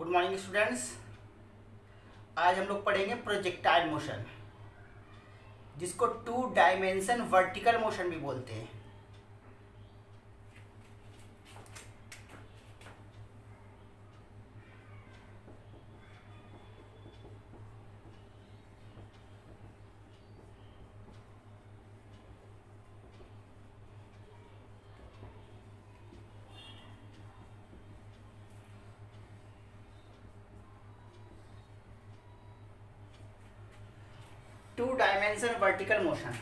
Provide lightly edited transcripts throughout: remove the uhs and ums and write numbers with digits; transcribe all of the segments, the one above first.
Good morning students. आज हम लोग पढ़ेंगे प्रोजेक्टाइल मोशन, जिसको टू डायमेंशन वर्टिकल मोशन भी बोलते हैं। Two dimension vertical motion,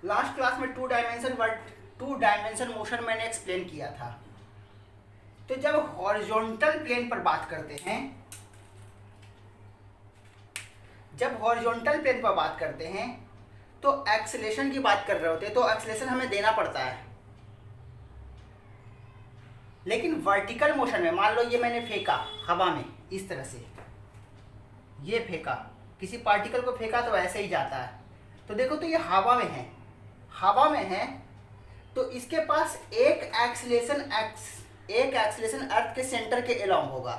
last class में टू डायमेंशन मोशन मैंने एक्सप्लेन किया था। तो जब हॉरिजॉन्टल प्लेन पर बात करते हैं, तो एक्सेलेरेशन की बात कर रहे होते हैं, तो एक्सेलेरेशन हमें देना पड़ता है। लेकिन वर्टिकल मोशन में मान लो ये मैंने फेंका हवा में, इस तरह से ये फेंका, किसी पार्टिकल को फेंका तो ऐसे ही जाता है। तो देखो, तो ये हवा में है, तो इसके पास एक एक्सेलेरेशन अर्थ के सेंटर के अलोंग होगा,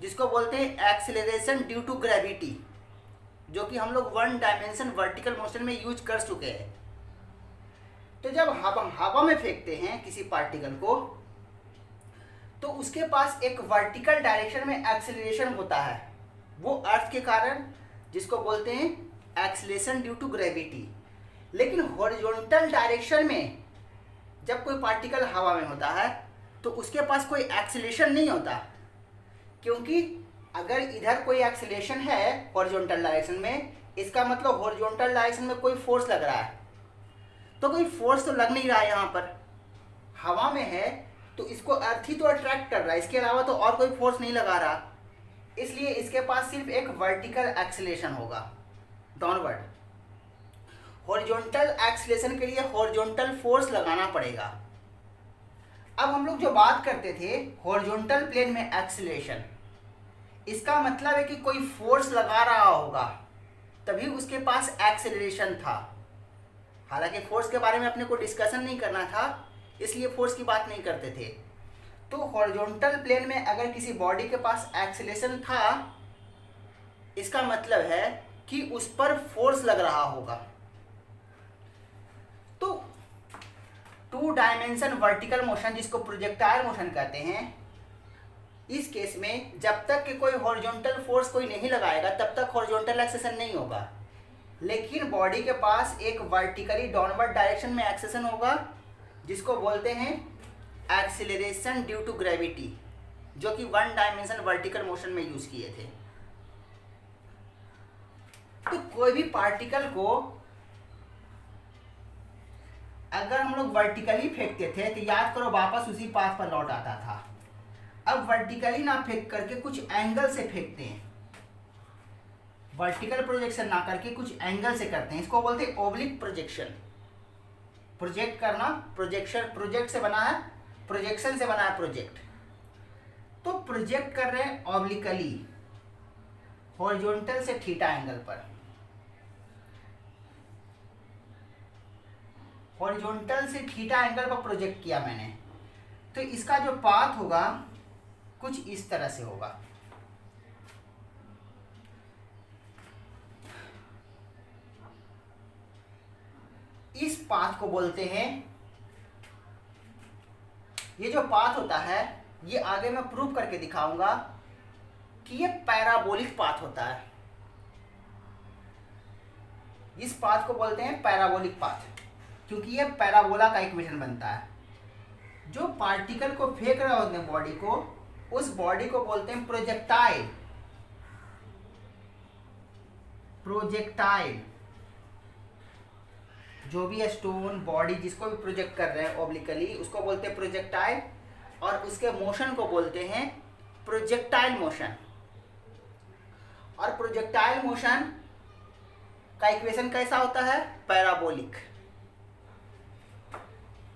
जिसको बोलते हैं एक्सेलरेशन ड्यू टू ग्रेविटी, जो कि हम लोग वन डायमेंशन वर्टिकल मोशन में यूज कर चुके हैं। तो जब हवा में फेंकते हैं किसी पार्टिकल को, तो उसके पास एक वर्टिकल डायरेक्शन में एक्सेलरेशन होता है, वो अर्थ के कारण, जिसको बोलते हैं एक्सेलरेशन ड्यू टू ग्रेविटी। लेकिन हॉरिजॉन्टल डायरेक्शन में जब कोई पार्टिकल हवा में होता है, तो उसके पास कोई एक्सेलरेशन नहीं होता, क्योंकि अगर इधर कोई एक्सेलरेशन है हॉरिजॉन्टल डायरेक्शन में, इसका मतलब हॉरिजॉन्टल डायरेक्शन में कोई फोर्स लग रहा है। तो कोई फोर्स तो लग नहीं रहा है, यहाँ पर हवा में है तो इसको अर्थ ही तो अट्रैक्ट कर रहा है, इसके अलावा तो और कोई फोर्स नहीं लगा रहा। इसलिए इसके पास सिर्फ एक वर्टिकल एक्सेलरेशन होगा, डाउनवर्ड। हॉरिजॉन्टल एक्सेलरेशन के लिए हॉरिजॉन्टल फोर्स लगाना पड़ेगा। अब हम लोग जो बात करते थे हॉरिजॉन्टल प्लेन में एक्सेलरेशन, इसका मतलब है कि कोई फोर्स लगा रहा होगा, तभी उसके पास एक्सेलरेशन था। हालांकि फोर्स के बारे में अपने को डिस्कशन नहीं करना था, इसलिए फोर्स की बात नहीं करते थे। तो हॉरिजॉन्टल प्लेन में अगर किसी बॉडी के पास एक्सेलरेशन था, इसका मतलब है कि उस पर फोर्स लग रहा होगा। तो टू डायमेंशन वर्टिकल मोशन, जिसको प्रोजेक्टाइल मोशन कहते हैं, इस केस में जब तक कि कोई हॉरिजॉन्टल फोर्स कोई नहीं लगाएगा, तब तक हॉरिजॉन्टल एक्सेलरेशन नहीं होगा। लेकिन बॉडी के पास एक वर्टिकली डाउनवर्ड डायरेक्शन में एक्सेलरेशन होगा, जिसको बोलते हैं एक्सीलरेशन ड्यू टू ग्रेविटी, जो कि वन डायमेंशन वर्टिकल मोशन में यूज किए थे। तो कोई भी पार्टिकल को अगर हम लोग वर्टिकली फेंकते थे, तो याद करो वापस उसी पाथ पर लौट आता था। अब वर्टिकली ना फेंक करके कुछ एंगल से फेंकते हैं, वर्टिकल प्रोजेक्शन ना करके कुछ एंगल से करते हैं, इसको बोलते हैं ओब्लिक प्रोजेक्शन। प्रोजेक्ट करना, प्रोजेक्ट से बना है, प्रोजेक्शन से बना है प्रोजेक्ट। तो प्रोजेक्ट कर रहे हैं ऑब्लिकली, हॉरिजॉन्टल से थीटा एंगल पर, हॉरिजॉन्टल से थीटा एंगल पर प्रोजेक्ट किया मैंने। तो इसका जो पाथ होगा कुछ इस तरह से होगा। इस पाथ को बोलते हैं, ये जो पाथ होता है, ये आगे मैं प्रूव करके दिखाऊंगा कि ये पैराबोलिक पाथ होता है। इस पाथ को बोलते हैं पैराबोलिक पाथ, क्योंकि ये पैराबोला का इक्वेशन बनता है। जो पार्टिकल को फेंक रहे होते हैं बॉडी को, उस बॉडी को बोलते हैं प्रोजेक्टाइल। जो भी है स्टोन, बॉडी, जिसको भी प्रोजेक्ट कर रहे हैं ऑब्लिकली, उसको बोलते हैं प्रोजेक्टाइल, और उसके मोशन को बोलते हैं प्रोजेक्टाइल मोशन। और प्रोजेक्टाइल मोशन का इक्वेशन कैसा होता है? पैराबोलिक।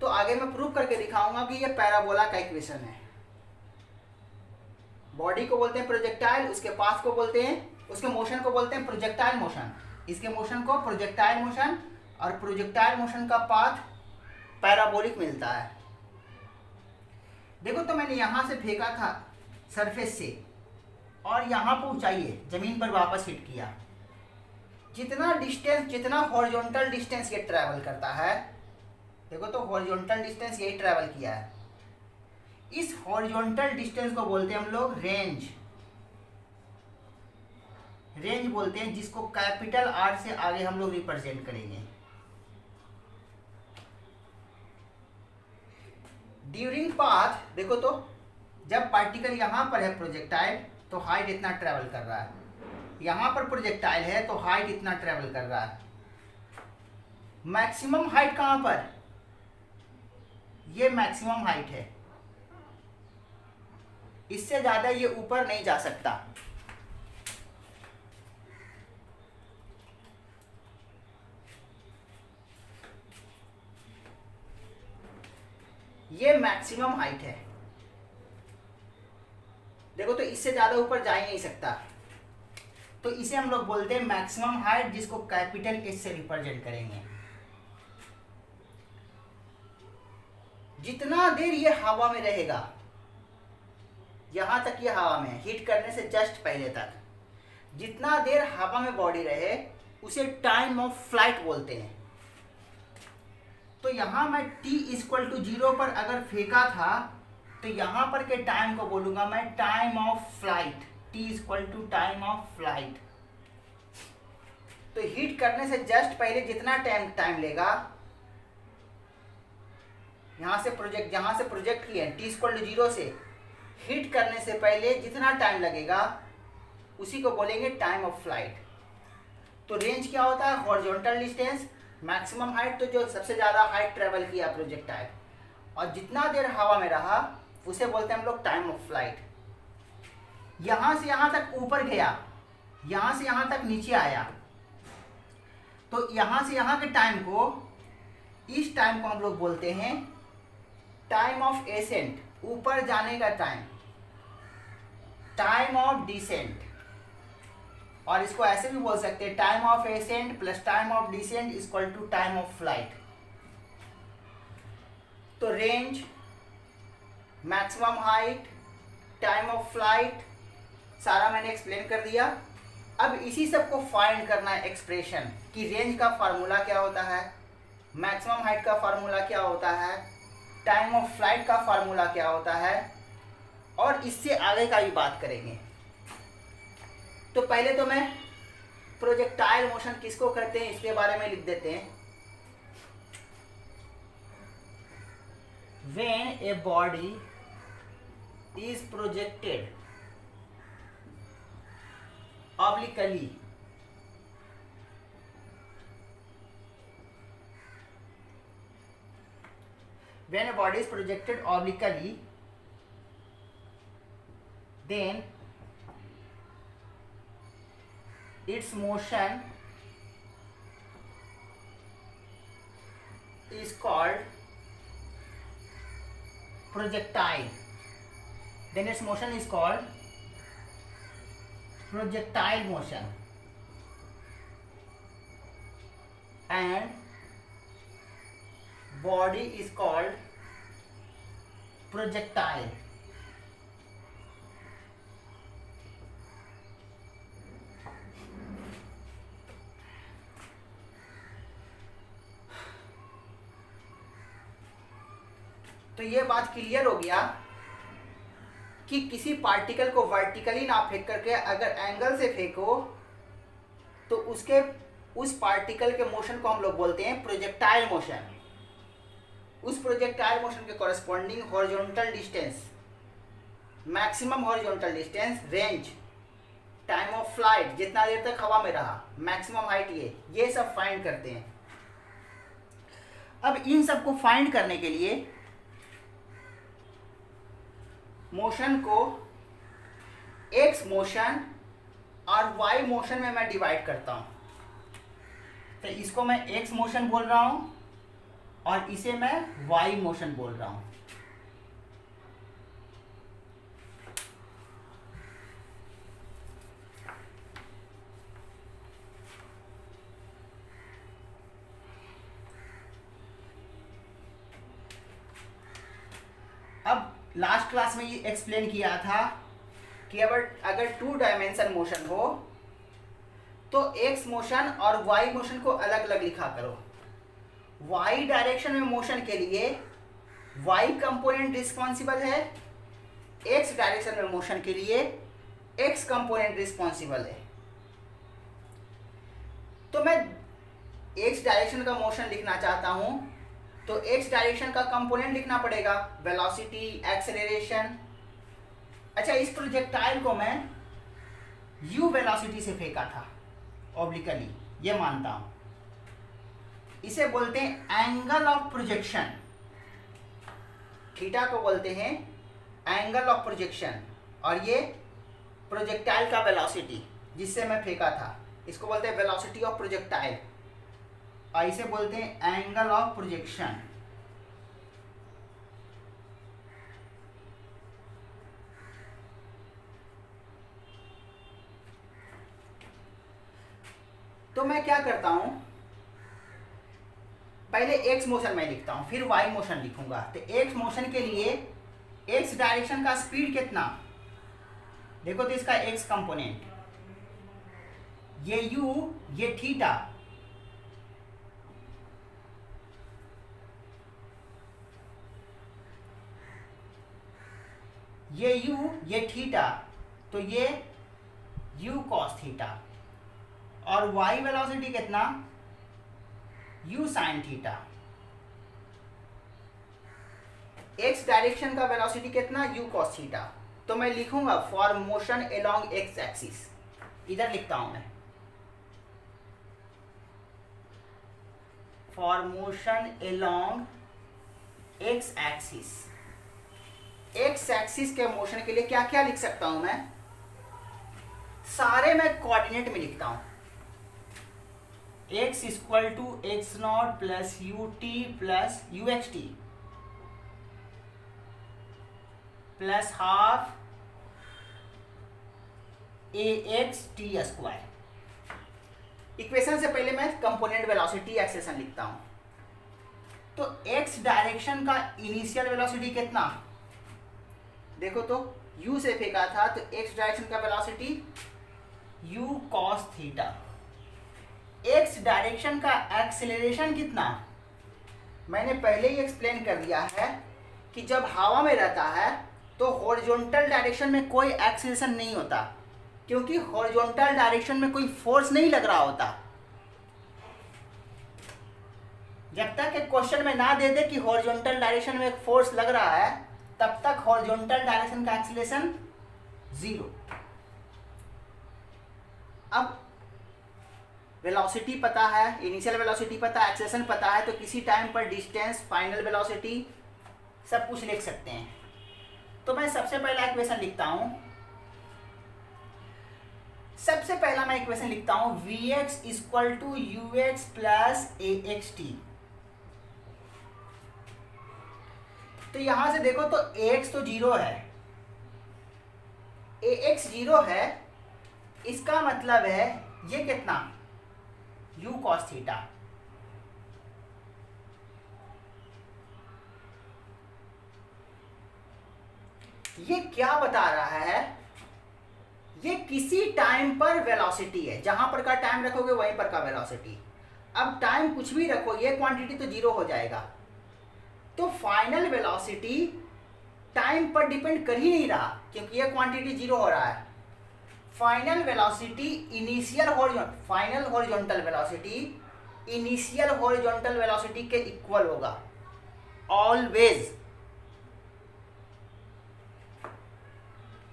तो आगे मैं प्रूव करके दिखाऊंगा कि ये पैराबोला का इक्वेशन है। बॉडी को बोलते हैं प्रोजेक्टाइल, उसके पाथ को बोलते हैं, उसके मोशन को बोलते हैं प्रोजेक्टाइल मोशन, इसके मोशन को प्रोजेक्टाइल मोशन, और प्रोजेक्टाइल मोशन का पाथ पैराबोलिक मिलता है। देखो तो मैंने यहाँ से फेंका था सरफेस से और यहाँ पर ऊंचाई है, जमीन पर वापस हिट किया। जितना डिस्टेंस, जितना हॉरिजॉन्टल डिस्टेंस ये ट्रैवल करता है, देखो तो हॉरिजॉन्टल डिस्टेंस यही ट्रैवल किया है। इस हॉरिजॉन्टल डिस्टेंस को बोलते हैं हम लोग रेंज। रेंज बोलते हैं, जिसको कैपिटल आर से आगे हम लोग रिप्रेजेंट करेंगे। ड्यूरिंग पाथ, देखो तो जब पार्टिकल यहाँ पर है प्रोजेक्टाइल तो हाइट इतना ट्रेवल कर रहा है, यहाँ पर प्रोजेक्टाइल है तो हाइट इतना ट्रेवल कर रहा है। मैक्सिमम हाइट कहाँ पर, ये मैक्सिमम हाइट है, इससे ज्यादा ये ऊपर नहीं जा सकता। ये मैक्सिमम हाइट है, देखो तो इससे ज्यादा ऊपर जा ही नहीं सकता, तो इसे हम लोग बोलते हैं मैक्सिमम हाइट, जिसको कैपिटल एच से रिप्रेजेंट करेंगे। जितना देर ये हवा में रहेगा, यहां तक ये हवा में हिट करने से जस्ट पहले तक, जितना देर हवा में बॉडी रहे उसे टाइम ऑफ फ्लाइट बोलते हैं। तो यहां मैं t=0 पर अगर फेंका था तो यहां पर के टाइम को बोलूंगा मैं time of flight, time of flight. तो हिट करने से जस्ट पहले जितना टाइम लेगा, जहां से प्रोजेक्ट किए t=0 से हिट करने से पहले जितना टाइम लगेगा उसी को बोलेंगे टाइम ऑफ फ्लाइट। तो रेंज क्या होता है, हॉरिजॉन्टल डिस्टेंस, मैक्सिमम हाइट तो जो सबसे ज्यादा हाइट ट्रेवल किया प्रोजेक्टाइल, और जितना देर हवा में रहा उसे बोलते हैं हम लोग टाइम ऑफ फ्लाइट। यहां से यहां तक ऊपर गया, यहां से यहां तक नीचे आया, तो यहां से यहां के टाइम को, इस टाइम को हम लोग बोलते हैं टाइम ऑफ एसेंट, ऊपर जाने का टाइम, टाइम ऑफ डिसेंट। और इसको ऐसे भी बोल सकते हैं time of ascent plus time of descent equal to time of flight. तो range, maximum height, time of flight, सारा मैंने एक्सप्लेन कर दिया। अब इसी सब को फाइंड करना है एक्सप्रेशन, कि रेंज का फार्मूला क्या होता है, मैक्सिमम हाइट का फार्मूला क्या होता है, टाइम ऑफ फ्लाइट का फार्मूला क्या होता है, और इससे आगे का भी बात करेंगे। तो पहले तो मैं प्रोजेक्टाइल मोशन किसको कहते हैं इसके बारे में लिख देते हैं। When a body is projected obliquely, when a body is projected obliquely, then its motion is called projectile. Then its motion is called projectile motion, and body is called projectile. तो ये बात क्लियर हो गया कि किसी particle को vertically ना फेंक करके अगर एंगल से फेंको तो उसके, उस पार्टिकल के मोशन को हम लोग बोलते हैं प्रोजेक्टाइल मोशन। उस प्रोजेक्टाइल मोशन के corresponding horizontal distance, maximum horizontal distance, range, time of flight, जितना देर तक हवा में रहा, मैक्सिमम हाइट, ये सब फाइंड करते हैं। अब इन सब को फाइंड करने के लिए मोशन को एक्स मोशन और वाई मोशन में मैं डिवाइड करता हूं। तो इसको मैं एक्स मोशन बोल रहा हूं और इसे मैं वाई मोशन बोल रहा हूं। अब लास्ट क्लास में ये एक्सप्लेन किया था कि अगर 2 डायमेंशन मोशन हो तो एक्स मोशन और वाई मोशन को अलग अलग लिखा करो। वाई डायरेक्शन में मोशन के लिए वाई कंपोनेंट रिस्पॉन्सिबल है, एक्स डायरेक्शन में मोशन के लिए एक्स कंपोनेंट रिस्पॉन्सिबल है। तो मैं एक्स डायरेक्शन का मोशन लिखना चाहता हूं तो एक्स डायरेक्शन का कंपोनेंट लिखना पड़ेगा, वेलोसिटी, एक्सेलरेशन। अच्छा, इस प्रोजेक्टाइल को मैं u वेलोसिटी से फेंका था ऑब्लिकली, ये मानता हूं। इसे बोलते हैं एंगल ऑफ प्रोजेक्शन, थीटा को बोलते हैं एंगल ऑफ प्रोजेक्शन, और ये प्रोजेक्टाइल का वेलोसिटी जिससे मैं फेंका था, इसको बोलते हैं वेलोसिटी ऑफ प्रोजेक्टाइल, और इसे बोलते हैं एंगल ऑफ प्रोजेक्शन। तो मैं क्या करता हूं, पहले एक्स मोशन मैं लिखता हूं, फिर वाई मोशन लिखूंगा। तो एक्स मोशन के लिए एक्स डायरेक्शन का स्पीड कितना, देखो तो इसका एक्स कंपोनेंट, ये u, ये थीटा, ये u, ये थीटा, तो ये u cos थीटा, और y वेलोसिटी कितना, u sin theta. x direction का वेलोसिटी कितना, u cos थीटा। तो मैं लिखूंगा for motion along x axis, इधर लिखता हूं मैं, for motion along x axis. x axis के मोशन के लिए क्या क्या लिख सकता हूं मैं, सारे मैं कोऑर्डिनेट में लिखता हूं। x equal to x naught plus u t plus u x t plus half a x t square. Equation से पहले मैं कंपोनेंट वेलोसिटी एक्सेलेरेशन लिखता हूं। तो x डायरेक्शन का इनिशियल वेलोसिटी कितना, देखो तो u से फेंका था, तो x डायरेक्शन का velocity u cos theta. x direction का एक्सेलरेशन कितना, मैंने पहले ही एक्सप्लेन कर दिया है कि जब हवा में रहता है तो हॉरिजॉन्टल डायरेक्शन में कोई एक्सेलरेशन नहीं होता, क्योंकि हॉरिजॉन्टल डायरेक्शन में कोई फोर्स नहीं लग रहा होता। जब तक एक क्वेश्चन में ना दे दे कि हॉरिजॉन्टल डायरेक्शन में एक फोर्स लग रहा है, तब तक हॉरिजॉन्टल डायरेक्शन का एक्सेलरेशन 0। अब वेलोसिटी पता है, इनिशियल वेलोसिटी पता है, एक्सेलरेशन पता है, तो किसी टाइम पर डिस्टेंस, फाइनल वेलोसिटी सब कुछ लिख सकते हैं। तो मैं सबसे पहला इक्वेशन लिखता हूं, सबसे पहला मैं इक्वेशन लिखता हूं Vx equal to ux plus a x t. तो यहां से देखो तो ax तो 0 है, ax 0 है, इसका मतलब है ये कितना, u cos थीटा। ये क्या बता रहा है, ये किसी टाइम पर वेलोसिटी है, जहां पर का टाइम रखोगे वहीं पर का वेलोसिटी। अब टाइम कुछ भी रखो, ये क्वांटिटी तो 0 हो जाएगा, तो फाइनल वेलोसिटी टाइम पर डिपेंड कर ही नहीं रहा, क्योंकि ये क्वांटिटी 0 हो रहा है। Final velocity final horizontal velocity initial horizontal velocity के इक्वल होगा ऑलवेज।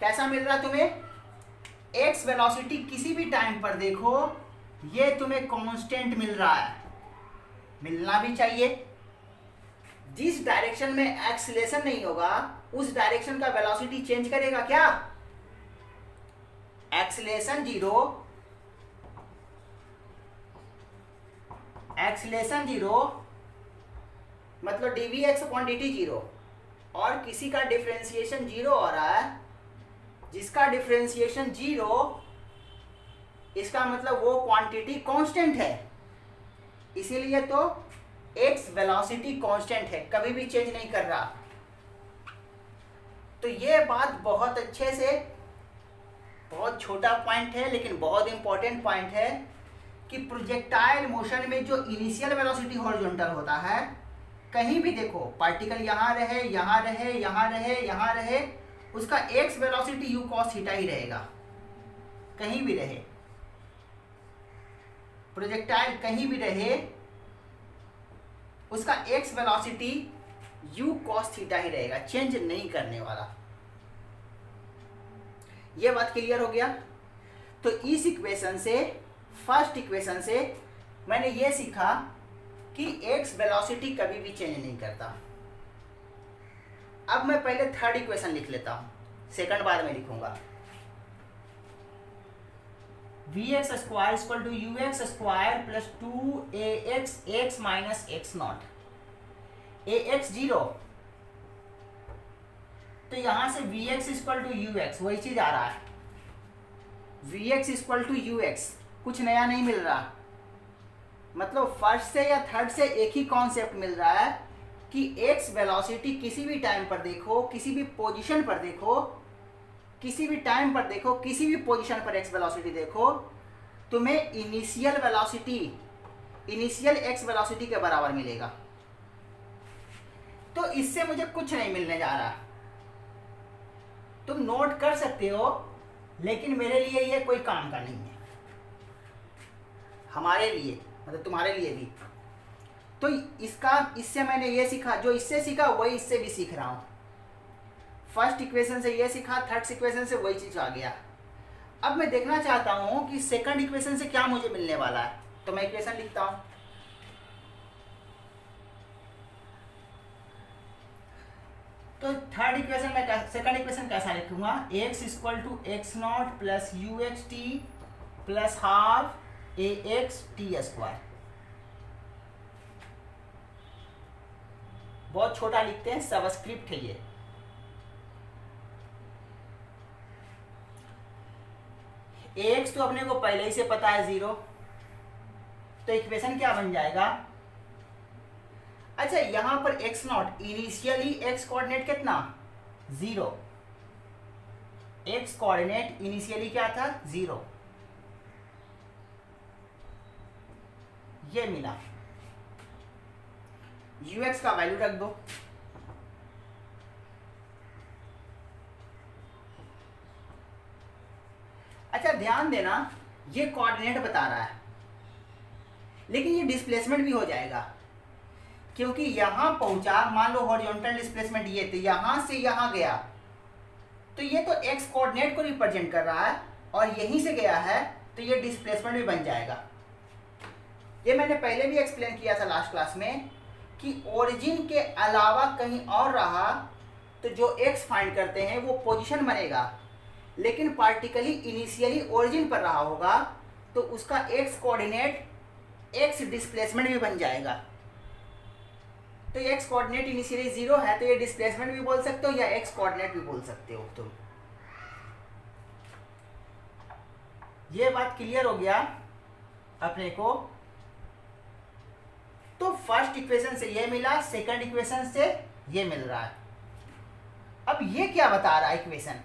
कैसा मिल रहा है तुम्हें, एक्स वेलोसिटी किसी भी टाइम पर देखो, ये तुम्हें कांस्टेंट मिल रहा है, मिलना भी चाहिए। जिस डायरेक्शन में एक्सीलरेशन नहीं होगा उस डायरेक्शन का वेलोसिटी चेंज करेगा क्या, एक्सीलरेशन 0, एक्सीलरेशन 0 मतलब dvx अपॉन dt 0, और किसी का डिफरेंशिएशन 0 हो रहा है, जिसका डिफरेंशिएशन 0, इसका मतलब वो क्वांटिटी कांस्टेंट है, इसीलिए तो x वेलोसिटी कांस्टेंट है, कभी भी चेंज नहीं कर रहा। तो ये बात बहुत अच्छे से, बहुत छोटा पॉइंट है लेकिन बहुत इंपॉर्टेंट पॉइंट है कि प्रोजेक्टाइल मोशन में जो इनिशियल वेलोसिटी हॉरिजॉन्टल होता है, कहीं भी देखो पार्टिकल यहाँ रहे, यहाँ रहे, यहाँ रहे, यहाँ रहे, उसका x velocity u cos theta ही रहेगा, कहीं भी रहे प्रोजेक्टाइल, कहीं भी रहे उसका x velocity u cos theta ही रहेगा, चेंज नहीं करने वाला। ये बात क्लियर हो गया। तो इस इक्वेशन से, फर्स्ट इक्वेशन से मैंने ये सीखा कि एक्स वेलोसिटी कभी भी चेंज नहीं करता। अब मैं पहले थर्ड इक्वेशन लिख लेता हूं, सेकंड बाद में लिखूंगा। V x square equal to u x square plus 2ax x minus x naught, a x 0, तो यहां से v x equal to u x, वही चीज आ रहा है, v x equal to u x, कुछ नया नहीं मिल रहा। मतलब फर्स्ट से या थर्ड से एक ही कॉन्सेप्ट मिल रहा है कि एक्स वेलोसिटी किसी भी टाइम पर देखो, किसी भी पोजीशन पर देखो, किसी भी टाइम पर देखो, किसी भी पोजीशन पर एक्स वेलोसिटी देखो, तुम्हें initial velocity, initial x velocity के बराबर मिलेगा। तो इससे मुझे कुछ नहीं मिलने जा रहा, तुम नोट कर सकते हो, लेकिन मेरे लिए ये कोई काम का नहीं है, हमारे लिए मतलब तुम्हारे लिए भी। तो इससे मैंने ये सीखा, जो इससे सीखा वही इससे भी सीख रहा हूं। फर्स्ट इक्वेशन से ये सीखा, थर्ड इक्वेशन से वही चीज आ गया। अब मैं देखना चाहता हूं कि सेकंड इक्वेशन से क्या मुझे मिलने वाला है, तो मैं इक्वेशन लिखता हूं। तो थर्ड इक्वेशन में सेकंड इक्वेशन कैसा लिखूंगा, x equal to x naught plus u x t plus half a x t square. बहुत छोटा लिखते हैं, सबस्क्रिप्ट है ये। एक्स तो अपने को पहले ही से पता है 0, तो इक्वेशन क्या बन जाएगा। अच्छा यहां पर x not, initially x coordinate कितना 0, एक्स कोऑर्डिनेट इनिशियली क्या था 0, ये मिला, ux का वैल्यू रख दो। अच्छा ध्यान देना, ये कोऑर्डिनेट बता रहा है, लेकिन ये डिस्प्लेसमेंट भी हो जाएगा, क्योंकि यहां पहुंचा, मान लो हॉरिजॉन्टल डिस्प्लेसमेंट ये थे, यहां से यहां गया, तो ये तो एक्स कोऑर्डिनेट को रिप्रेजेंट कर रहा है, और यहीं से गया है, तो ये डिस्प्लेसमेंट भी बन जाएगा। ये मैंने पहले भी एक्सप्लेन किया था लास्ट क्लास में कि ओरिजिन के अलावा कहीं और रहा तो जो एक्स फाइंड करते हैं वो पोजीशन बनेगा, लेकिन पार्टिकली इनिशियली ओरिजिन पर रहा होगा तो उसका एक्स कोऑर्डिनेट एक्स डिस्प्लेसमेंट भी बन जाएगा। तो एक्स कोऑर्डिनेट इनिशियली 0 है, तो ये डिस्प्लेसमेंट भी बोल सकते हो या एक्स कोऑर्डिनेट भी बोल सकते हो तुम। ये बात क्लियर हो गया अपने को। तो फर्स्ट इक्वेशन से ये मिला, सेकंड इक्वेशन से ये मिल रहा है। अब ये क्या बता रहा है इक्वेशन,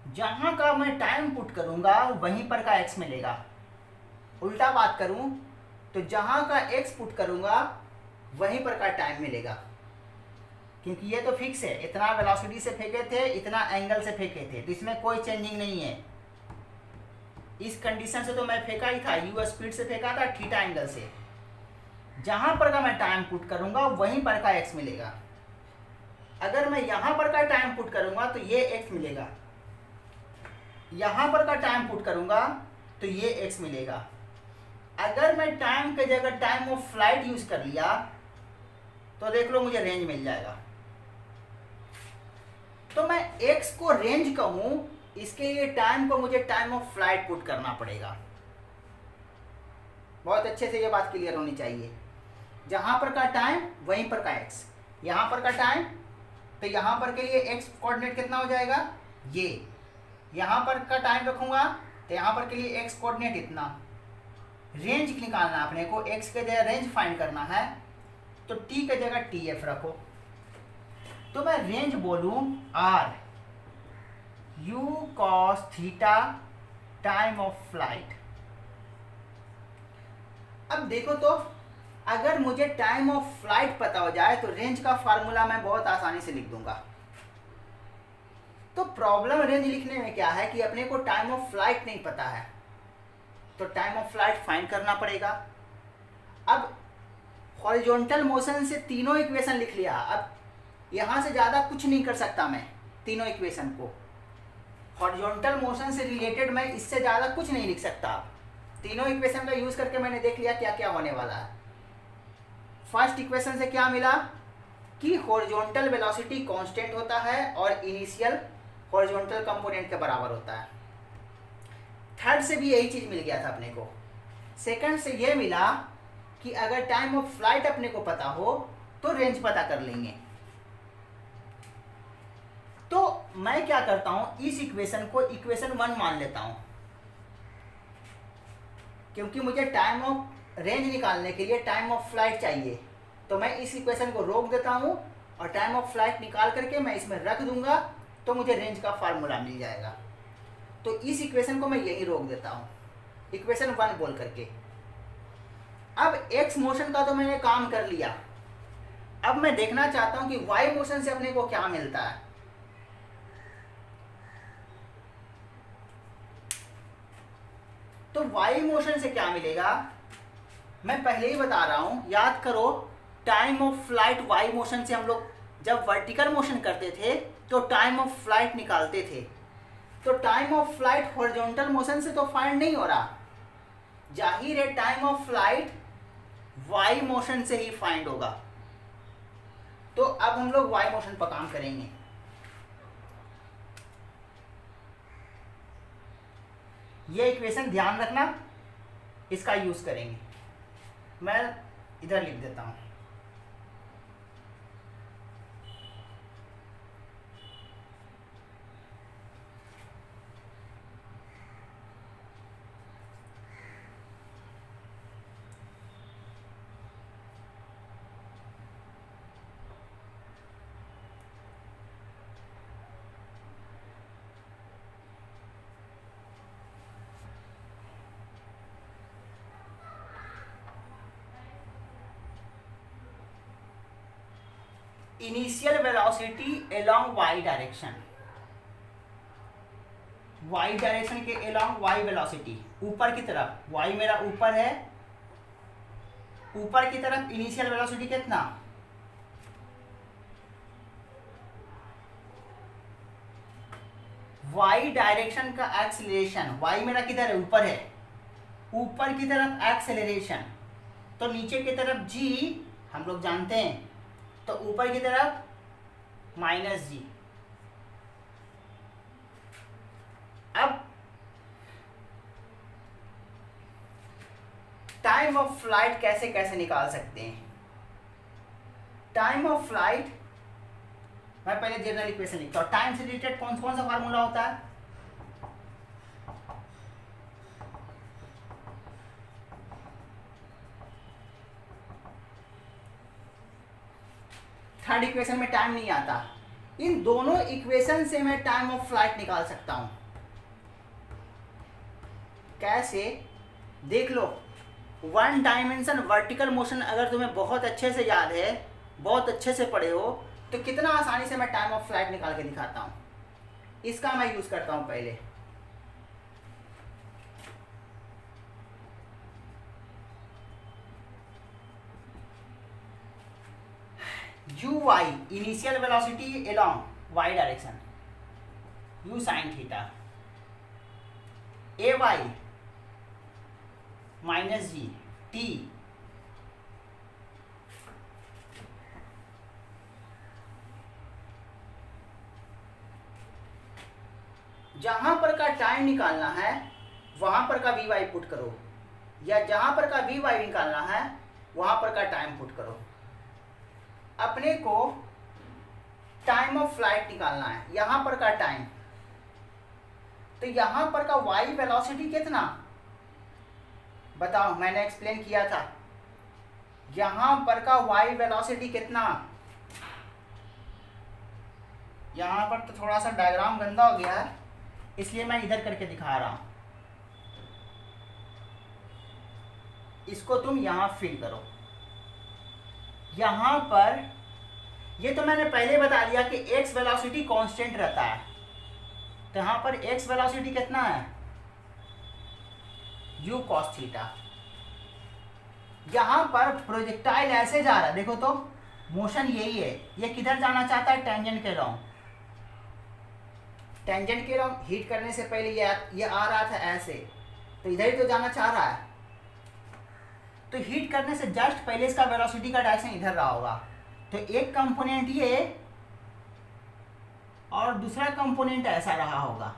जहां का मैं टाइम पुट करूंगा वहीं पर का एक्स मिलेगा। उल्टा बात करूं तो जहां का एक्स पुट करूंगा वहीं पर का टाइम मिलेगा, क्योंकि ये तो फिक्स है, इतना वेलोसिटी से फेंके थे, इतना एंगल से फेंके थे, तो इसमें कोई चेंजिंग नहीं है। इस कंडीशन से तो मैं फेंका ही था, यू स्पीड से फेंका था थीटा एंगल से। जहां पर का मैं टाइम पुट करूंगा वहीं पर का एक्स मिलेगा। अगर मैं यहां पर का टाइम पुट करूंगा तो ये एक्स मिलेगा, यहां पर का टाइम पुट करूंगा तो ये एक्स मिलेगा। अगर मैं टाइम की जगह टाइम ऑफ फ्लाइट यूज कर लिया तो देख लो मुझे रेंज मिल जाएगा। तो मैं एक्स को रेंज कहूं, इसके लिए टाइम को मुझे टाइम ऑफ फ्लाइट पुट करना पड़ेगा। बहुत अच्छे से ये बात क्लियर होनी चाहिए। जहां पर का टाइम वहीं पर का एक्स, यहां पर का टाइम तो यहां पर के लिए एक्स कोऑर्डिनेट कितना हो जाएगा, ये यहां पर का टाइम रखूंगा तो यहां पर के लिए एक्स कोऑर्डिनेट इतना। रेंज निकालना अपने को, एक्स के जगह रेंज फाइंड करना है, तो टी के जगह टी एफ रखो। तो मैं रेंज बोलूं R u cos theta time of flight. अब देखो तो अगर मुझे टाइम ऑफ फ्लाइट पता हो जाए तो रेंज का फार्मूला मैं बहुत आसानी से लिख दूंगा। तो प्रॉब्लम रेंज लिखने में क्या है कि अपने को टाइम ऑफ फ्लाइट नहीं पता है, तो टाइम ऑफ फ्लाइट फाइंड करना पड़ेगा। अब हॉरिजॉन्टल मोशन से तीनों इक्वेशन लिख लिया, अब यहाँ से ज़्यादा कुछ नहीं कर सकता मैं तीनों इक्वेशन को। हॉरिजॉन्टल मोशन से रिलेटेड मैं इससे ज़्यादा कुछ नहीं लिख सकता। तीनों इक्वेशन का यूज़ करके मैंने देख लिया क्या क्या होने वाला है। फर्स्ट इक्वेशन से क्या मिला कि हॉरिजॉन्टल वेलोसिटी कांस्टेंट होता है और इनिशियल हॉरिजॉन्टल कंपोनेंट के बराबर होता है। थर्ड से भी यही चीज़ मिल गया था अपने को। सेकंड से ये मिला कि अगर टाइम ऑफ फ्लाइट अपने को पता हो तो रेंज पता कर लेंगे। तो मैं क्या करता हूं, इस इक्वेशन को इक्वेशन 1 मान लेता हूं, क्योंकि मुझे टाइम ऑफ रेंज निकालने के लिए टाइम ऑफ फ्लाइट चाहिए। तो मैं इस इक्वेशन को रोक देता हूं और टाइम ऑफ फ्लाइट निकाल करके मैं इसमें रख दूंगा तो मुझे रेंज का फार्मूला मिल जाएगा। तो इस इक्वेशन को मैं यहीं रोक देता हूं, इक्वेशन 1 बोल करके। अब एक्स मोशन का तो मैंने काम कर लिया, अब मैं देखना चाहता हूं कि वाई मोशन से अपने को क्या मिलता है। तो वाई मोशन से क्या मिलेगा मैं पहले ही बता रहा हूं, याद करो। Time of flight y motion से हम लोग जब वर्टिकल मोशन करते थे तो टाइम ऑफ फ्लाइट निकालते थे। तो time of flight horizontal motion से तो फाइंड नहीं हो रहा, जाहिर है time of flight y motion से ही फाइंड होगा। तो अब हम लोग वाई मोशन पर काम करेंगे। ये इक्वेशन ध्यान रखना, इसका यूज करेंगे। मैं इधर लिख देता हूं। Initial velocity along y direction, y direction के अलोंग वाई वेलोसिटी ऊपर की तरफ, वाई मेरा ऊपर है, ऊपर की तरफ इनिशियल वेलोसिटी कितना, वाई डायरेक्शन का एक्सेलरेशन, वाई मेरा किधर है ऊपर है, ऊपर की तरफ एक्सेलरेशन, तो नीचे की तरफ जी हम लोग जानते हैं, तो ऊपर की तरफ माइनस जी। अब टाइम ऑफ फ्लाइट कैसे कैसे निकाल सकते हैं। टाइम ऑफ फ्लाइट मैं पहले जनरल इक्वेशन लिखता हूं। टाइम से रिलेटेड कौन कौन सा फार्मूला होता है, थर्ड इक्वेशन में टाइम नहीं आता। इन दोनों इक्वेशन से मैं टाइम ऑफ फ्लाइट निकाल सकता हूं। कैसे, देख लो। वन डायमेंशन वर्टिकल मोशन अगर तुम्हें बहुत अच्छे से याद है, बहुत अच्छे से पढ़े हो, तो कितना आसानी से मैं टाइम ऑफ फ्लाइट निकाल के दिखाता हूं। इसका मैं यूज करता हूं पहले। U y initial velocity along y direction, u sine theta, a y minus g t, जहां पर का टाइम निकालना है वहां पर का वी वाई पुट करो, या जहां पर का वी वाई निकालना है वहां पर का टाइम पुट करो। अपने को टाइम ऑफ फ्लाइट निकालना है, यहां पर का टाइम, तो यहां पर का वाई वेलोसिटी कितना बताओ, मैंने एक्सप्लेन किया था। यहां पर का वाई वेलोसिटी कितना, यहाँ पर तो थोड़ा सा डायग्राम गंदा हो गया है, इसलिए मैं इधर करके दिखा रहा हूँ। इसको तुम यहाँ फिल करो। यहाँ पर ये तो मैंने पहले बता दिया कि एक्स वेलोसिटी कांस्टेंट रहता है, तो यहाँ पर एक्स वेलोसिटी कितना है, u cos थीटा। यहाँ पर प्रोजेक्टाइल ऐसे जा रहा है, देखो तो मोशन यही है, ये किधर जाना चाहता है, टेंजेंट के लॉन्ग। टेंजेंट के लॉन्ग हीट करने से पहले ये आ रहा था ऐसे, तो इधर ही तो जाना चाह रहा है। तो हीट करने से जस्ट पहले इसका वेलोसिटी का डायरेक्शन इधर रहा होगा, तो एक कंपोनेंट ये और दूसरा कंपोनेंट ऐसा रहा होगा।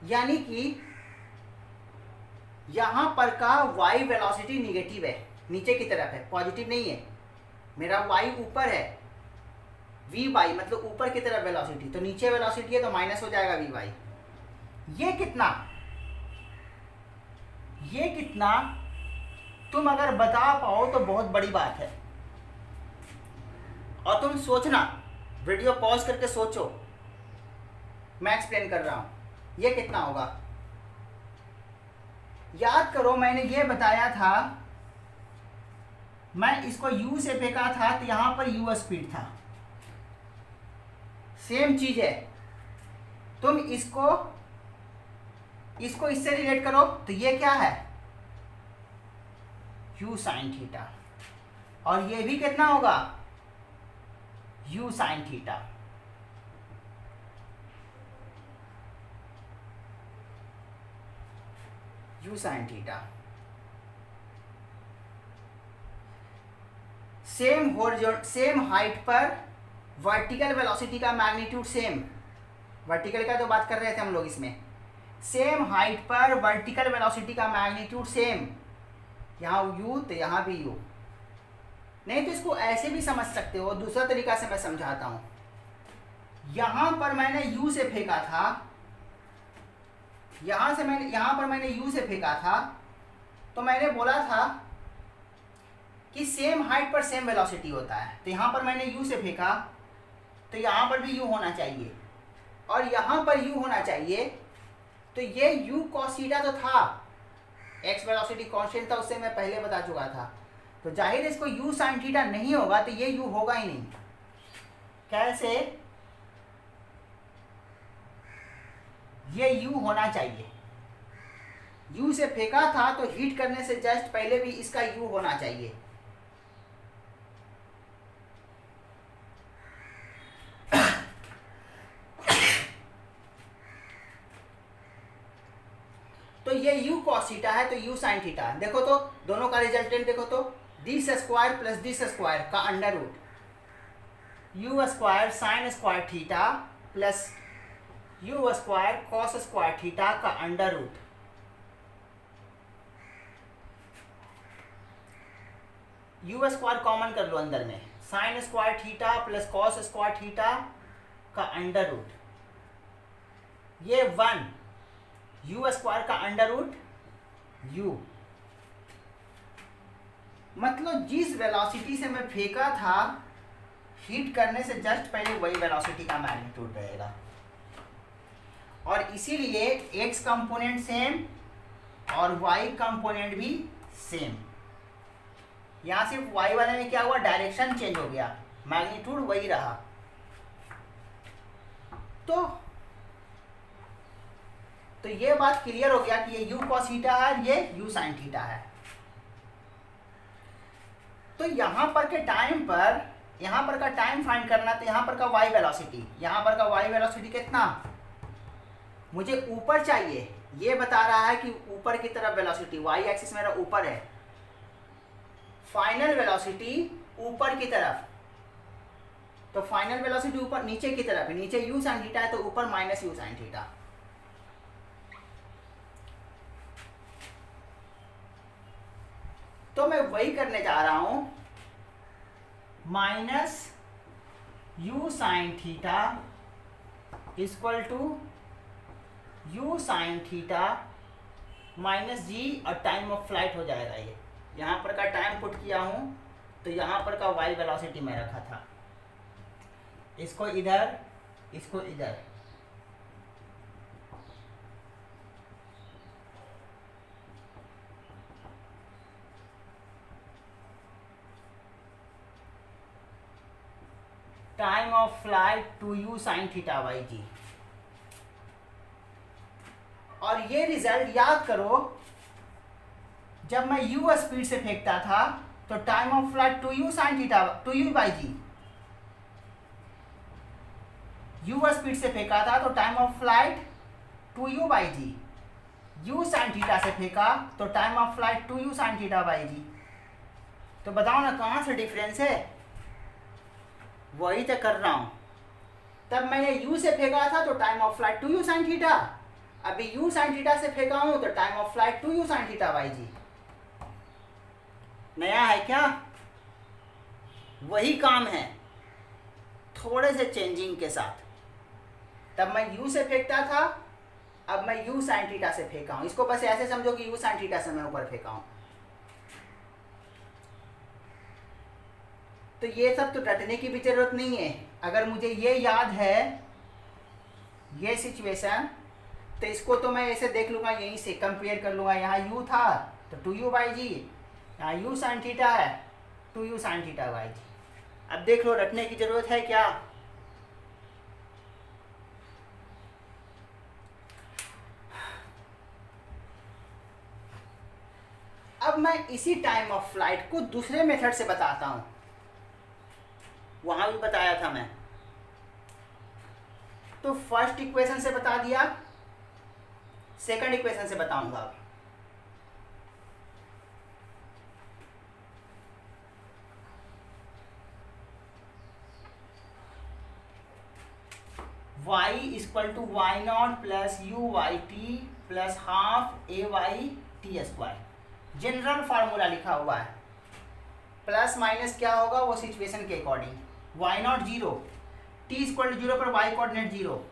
यानी कि यहां पर का y वेलोसिटी निगेटिव है, नीचे की तरफ है, पॉजिटिव नहीं है। मेरा y ऊपर है, vy मतलब ऊपर की तरफ वेलोसिटी, तो नीचे वेलोसिटी है तो माइनस हो जाएगा vy। ये कितना तुम अगर बता पाओ तो बहुत बड़ी बात है। और तुम सोचना, वीडियो पॉज करके सोचो, मैं एक्सप्लेन कर रहा हूं, ये कितना होगा। याद करो मैंने ये बताया था, मैं इसको u से फेंका था तो यहां पर u स्पीड था, सेम चीज है। तुम इसको इससे रिलेट करो तो ये क्या है, u sin थीटा, और ये भी कितना होगा, u sin theta. u sin theta same height पर वर्टिकल वेलोसिटी का मैग्नीट्यूड सेम, वर्टिकल का तो बात कर रहे थे हम लोग, इसमें सेम हाइट पर वर्टिकल वेलोसिटी का मैग्नीट्यूड सेम, यहाँ u तो यहाँ भी u। नहीं तो इसको ऐसे भी समझ सकते हो, दूसरा तरीका से मैं समझाता हूँ। यहाँ पर मैंने u से फेंका था, यहाँ पर मैंने u से फेंका था, तो मैंने बोला था कि सेम हाइट पर सेम वेलोसिटी होता है, तो यहाँ पर मैंने u से फेंका तो यहाँ पर भी u होना चाहिए और यहाँ पर u होना चाहिए। तो ये u cos थीटा तो था, x वेलोसिटी कांस्टेंट था, उससे मैं पहले बता चुका था, तो जाहिर इसको u sin थीटा नहीं होगा, तो ये u होगा ही नहीं। कैसे, ये u होना चाहिए, u से फेंका था तो हीट करने से जस्ट पहले भी इसका u होना चाहिए। तो ये u cos थीटा है तो u sin थीटा। देखो तो दोनों का रिजल्टेंट देखो तो, this square plus this square का under root, u square sine square theta plus u square cos square theta का under root. u square common कर लो अंदर में, sine square theta plus cos square theta का under root, ये 1 u square का under root u। मतलब जिस वेलोसिटी से मैं फेंका था, हीट करने से जस्ट पहले वही वेलोसिटी का मैग्नीट्यूड रहेगा, और इसीलिए x कंपोनेंट सेम और y कंपोनेंट भी सेम। यहां सिर्फ y वाले में क्या हुआ, डायरेक्शन चेंज हो गया, मैग्नीट्यूड वही रहा। तो ये बात क्लियर हो गया कि ये u cos थीटा है, ये u sin थीटा है। तो यहाँ पर का टाइम फाइंड करना, तो यहाँ पर का y वेलोसिटी, यहाँ पर का y वेलोसिटी कितना, मुझे ऊपर चाहिए, ये बता रहा है कि ऊपर की तरफ वेलोसिटी, y एक्सिस मेरा ऊपर है, फाइनल वेलोसिटी ऊपर की तरफ, तो फाइनल वेलोसिटी ऊपर नीचे की तरफ है, नीचे u sin थीटा है तो ऊपर माइनस u sin थीटा। तो मैं वही करने जा रहा हूं, minus u sin theta equal to u sin theta -g और टाइम ऑफ फ्लाइट हो जाएगा। ये यहाँ पर का टाइम पुट किया हूँ तो यहाँ पर का y वेलोसिटी में रखा था, इसको इधर, इसको इधर। Time of flight 2u sin theta by g. और ये रिजल्ट याद करो, जब मैं u स्पीड से फेंकता था तो time of flight 2u sin theta 2u by g. u speed से फेंका था तो time of flight 2u by g. u sin theta से फेंका तो time of flight 2u sin theta by g. तो बताओ ना कहाँ से डिफरेंस है? वही तो कर रहा हूँ। तब मैंने u से फेंका था तो time of flight 2u sin theta, अभी u sin थीटा से फेंका हूँ तो time of flight 2u sin theta by g. नया है क्या? वही काम है, थोड़े से चेंजिंग के साथ। तब मैं u से फेंकता था, अब मैं u sin थीटा से फेंका हूँ। इसको बस ऐसे समझो कि u sin थीटा से मैं ऊपर फेंका हूँ। तो ये सब तो रटने की भी जरूरत नहीं है। अगर मुझे ये याद है ये सिचुएशन, तो इसको तो मैं ऐसे देख लूँगा, यहीं से कंपेयर कर लूँगा। यहाँ u था तो 2u बाई जी, यहाँ u sin थीटा है 2u sin theta by g. अब देख लो, रटने की जरूरत है क्या? अब मैं इसी टाइम ऑफ फ्लाइट को दूसरे मेथड से बताता हूं। वहां भी बताया था मैं, तो फर्स्ट इक्वेशन से बता दिया, सेकंड इक्वेशन से बताऊंगा। अब y equal to y naught plus u y t plus half a y t square. General formula लिखा हुआ है, प्लस माइनस क्या होगा वो सिचुएशन के according. Y naught zero, t equal to zero पर वाई कोऑर्डिनेट जीरो,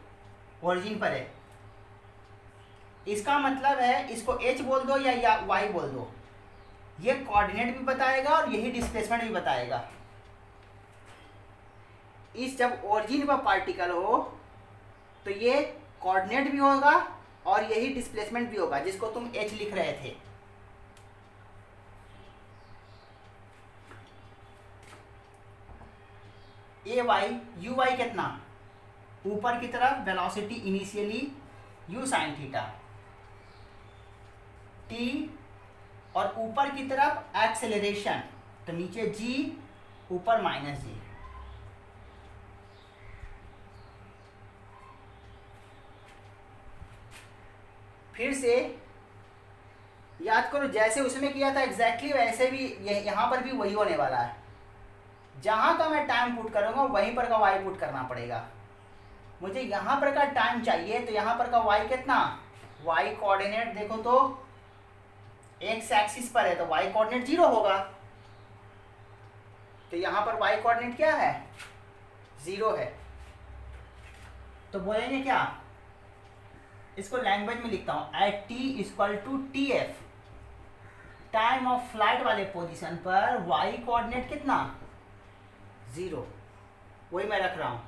ओरिजिन पर है। इसका मतलब है इसको h बोल दो या y बोल दो, ये कोऑर्डिनेट भी बताएगा और यही डिस्प्लेसमेंट भी बताएगा। इस जब ओरिजिन पर पार्टिकल हो तो ये कोऑर्डिनेट भी होगा और यही डिस्प्लेसमेंट भी होगा, जिसको तुम h लिख रहे थे। ए वाई यू वाई कितना, ऊपर की तरफ velocity initially u sin theta, t और ऊपर की तरफ एक्सेलरेशन तो नीचे g, ऊपर माइनस g। फिर से याद करो, जैसे उसमें किया था एग्जैक्टली वैसे भी यहाँ पर भी वही होने वाला है। जहाँ का मैं टाइम पुट करूँगा वहीं पर का वाई पुट करना पड़ेगा। मुझे यहाँ पर का टाइम चाहिए तो यहाँ पर का वाई कितना, वाई कोऑर्डिनेट देखो तो एक्स एक्सिस पर है तो वाई कोऑर्डिनेट जीरो होगा, तो यहाँ पर वाई कोऑर्डिनेट क्या है, जीरो है। तो बोलेंगे क्या, इसको लैंग्वेज में लिखता हूँ, at t equal to t f, time of flight वाले पोजीशन पर वाई कोऑर्डिनेट कितना, जीरो, वही मैं रख रहा हूँ।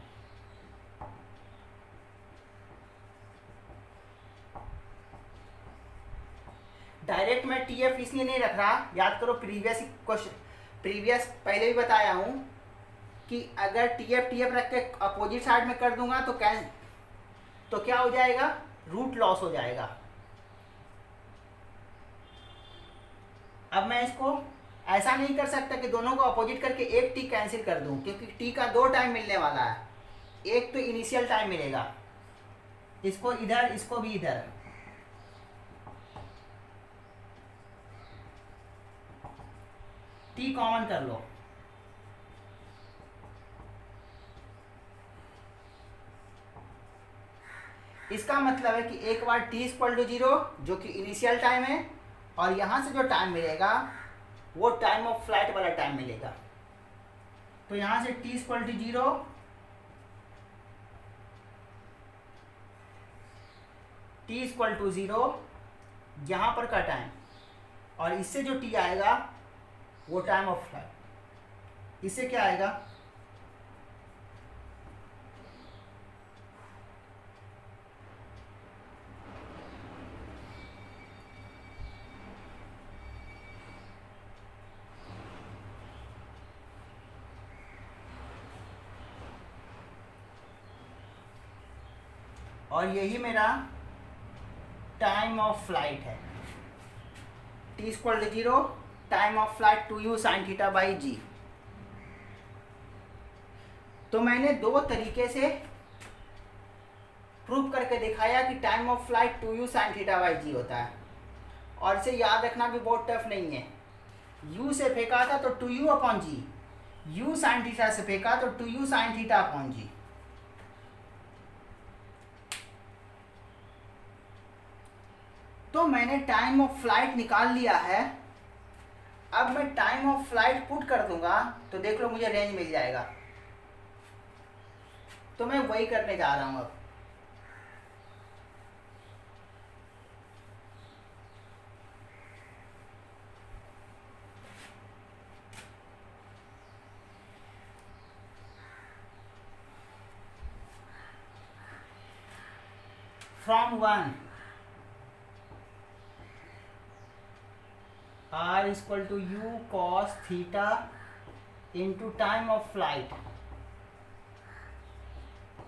डायरेक्ट मैं टी एफ इसलिए नहीं रख रहा, याद करो प्रीवियस क्वेश्चन, प्रीवियस पहले भी बताया हूँ कि अगर टी एफ रख के अपोजिट साइड में कर दूंगा तो क्या हो जाएगा, रूट लॉस हो जाएगा। अब मैं इसको ऐसा नहीं कर सकता कि दोनों को अपोजिट करके एक टी कैंसिल कर दूं, क्योंकि टी का दो टाइम मिलने वाला है, एक तो इनिशियल टाइम मिलेगा, इसको इधर इसको भी इधर। टी कॉमन कर लो, इसका मतलब है कि एक बार टी इक्वल टू जीरो जो कि इनिशियल टाइम है, और यहां से जो टाइम मिलेगा वो टाइम ऑफ फ्लाइट वाला टाइम मिलेगा। तो यहां से t equal to zero, t equal to zero यहाँ पर का टाइम, और इससे जो टी आएगा वो टाइम ऑफ फ्लाइट। इससे क्या आएगा, और यही मेरा टाइम ऑफ फ्लाइट है। T equal to 0, time of flight 2u sin theta by g. तो मैंने दो तरीके से प्रूव करके दिखाया कि time of flight 2u sin theta by g होता है, और इसे याद रखना भी बहुत टफ नहीं है। u से फेंका था तो 2u अपॉन जी, u sin थीटा से फेंका तो 2u sin थीटा अपॉन जी। तो मैंने टाइम ऑफ फ्लाइट निकाल लिया है। अब मैं टाइम ऑफ फ्लाइट पुट कर दूंगा तो देख लो मुझे रेंज मिल जाएगा। तो मैं वही करने जा रहा हूं अब। From 1 r equal to u cos theta into time of flight.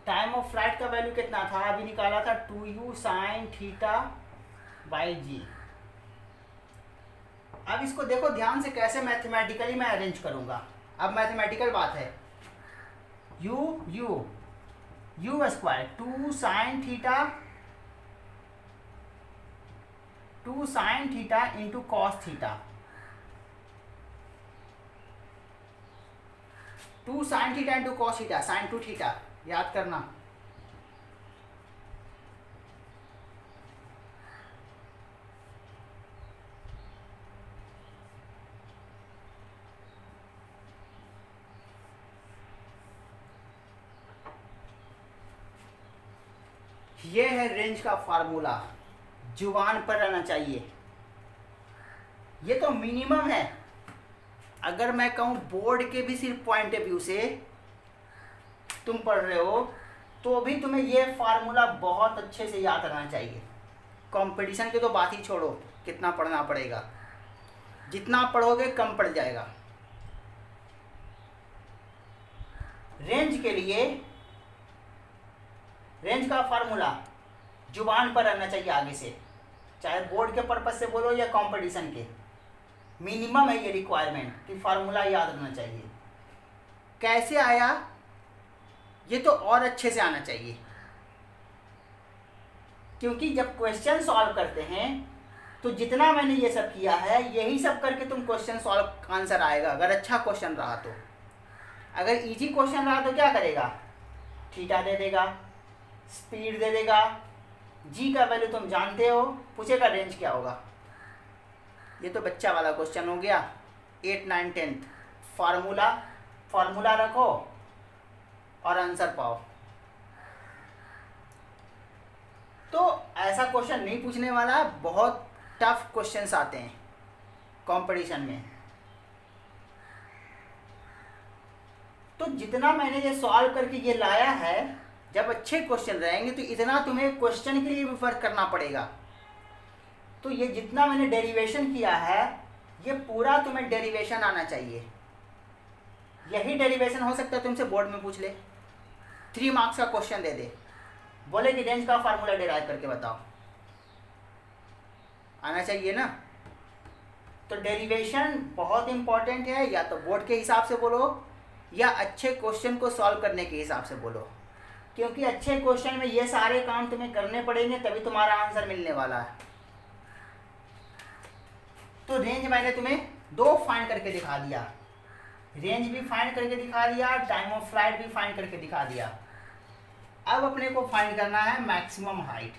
Time of flight का वैल्यू कितना था, अभी निकाला था 2u sin theta by g. अब इसको देखो ध्यान से कैसे मैथमेटिकली मैं अरेंज करूंगा। अब मैथमेटिकल बात है, u square 2 sin theta into cos theta. 2 sin theta into cos theta, sin 2 theta याद करना। ये है रेंज का फार्मूला, जुबान पर रहना चाहिए। ये तो मिनिमम है। अगर मैं कहूँ बोर्ड के भी सिर्फ पॉइंट ऑफ व्यू से तुम पढ़ रहे हो तो भी तुम्हें ये फार्मूला बहुत अच्छे से याद रहना चाहिए। कंपटीशन की तो बात ही छोड़ो, कितना पढ़ना पड़ेगा, जितना पढ़ोगे कम पड़ जाएगा। रेंज के लिए रेंज का फार्मूला जुबान पर रहना चाहिए आगे से, चाहे बोर्ड के पर्पज से बोलो या कंपटीशन के। मिनिमम है ये रिक्वायरमेंट कि फार्मूला याद रहना चाहिए। कैसे आया ये तो और अच्छे से आना चाहिए, क्योंकि जब क्वेश्चन सॉल्व करते हैं तो जितना मैंने ये सब किया है यही सब करके तुम क्वेश्चन सॉल्व आंसर आएगा। अगर अच्छा क्वेश्चन रहा तो, अगर इजी क्वेश्चन रहा तो क्या करेगा, थीटा दे देगा, स्पीड दे देगा, जी का वैल्यू तुम जानते हो, पूछेगा रेंज क्या होगा। ये तो बच्चा वाला क्वेश्चन हो गया। 8, 9, 10 फार्मूला रखो और आंसर पाओ। तो ऐसा क्वेश्चन नहीं पूछने वाला, बहुत टफ क्वेश्चंस आते हैं कंपटीशन में। तो जितना मैंने ये सॉल्व करके ये लाया है, जब अच्छे क्वेश्चन रहेंगे तो इतना तुम्हें क्वेश्चन के लिए भी वर्क करना पड़ेगा। तो ये जितना मैंने डेरिवेशन किया है ये पूरा तुम्हें डेरिवेशन आना चाहिए। यही डेरिवेशन हो सकता है तुमसे बोर्ड में पूछ ले, 3 मार्क्स का क्वेश्चन दे दे, बोले कि रेंज का फार्मूला डिराइव करके बताओ, आना चाहिए ना। तो डेरिवेशन बहुत इंपॉर्टेंट है, या तो बोर्ड के हिसाब से बोलो या अच्छे क्वेश्चन को सॉल्व करने के हिसाब से बोलो, क्योंकि अच्छे क्वेश्चन में ये सारे काम तुम्हें करने पड़ेंगे तभी तुम्हारा आंसर मिलने वाला है। तो रेंज मैंने तुम्हें 2 फाइंड करके दिखा दिया, रेंज भी फाइंड करके दिखा दिया, टाइम ऑफ फ्लाइट भी फाइंड करके दिखा दिया। अब अपने को फाइंड करना है मैक्सिमम हाइट।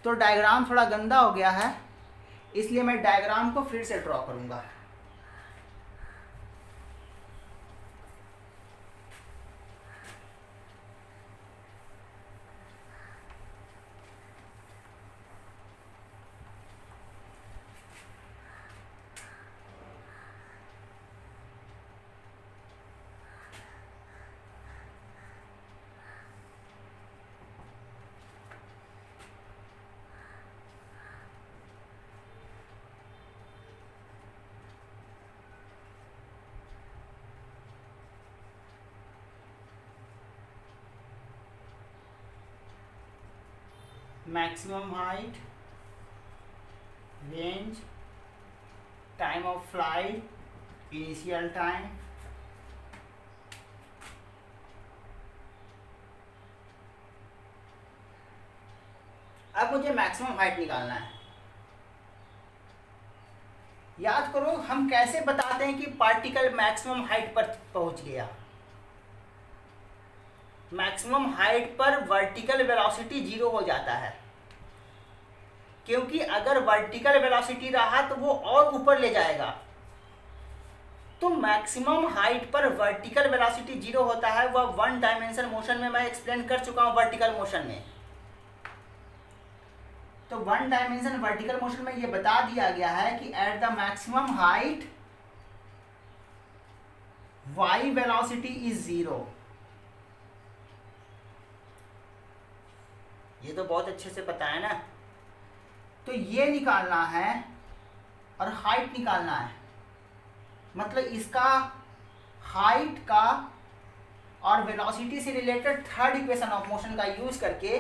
तो डायग्राम थोड़ा गंदा हो गया है, इसलिए मैं डायग्राम को फिर से ड्रॉ करूंगा। Maximum height, range, time of flight, initial time, अब मुझे मैक्सिमम हाइट निकालना है। याद करो हम कैसे बताते हैं कि पार्टिकल मैक्सिमम हाइट पर पहुंच गया। मैक्सिमम हाइट पर वर्टिकल वेलोसिटी 0 हो जाता है, क्योंकि अगर वर्टिकल वेलोसिटी रहा तो वो और ऊपर ले जाएगा। तो मैक्सिमम हाइट पर वर्टिकल वेलोसिटी 0 होता है, वह वन डायमेंशन मोशन में मैं एक्सप्लेन कर चुका हूं वर्टिकल मोशन में। तो वन डायमेंशन वर्टिकल मोशन में ये बता दिया गया है कि at the maximum height y velocity is 0। ये तो बहुत अच्छे से पता है ना। तो ये निकालना है और हाइट निकालना है, मतलब इसका हाइट का और वेलोसिटी से related third equation of motion का यूज करके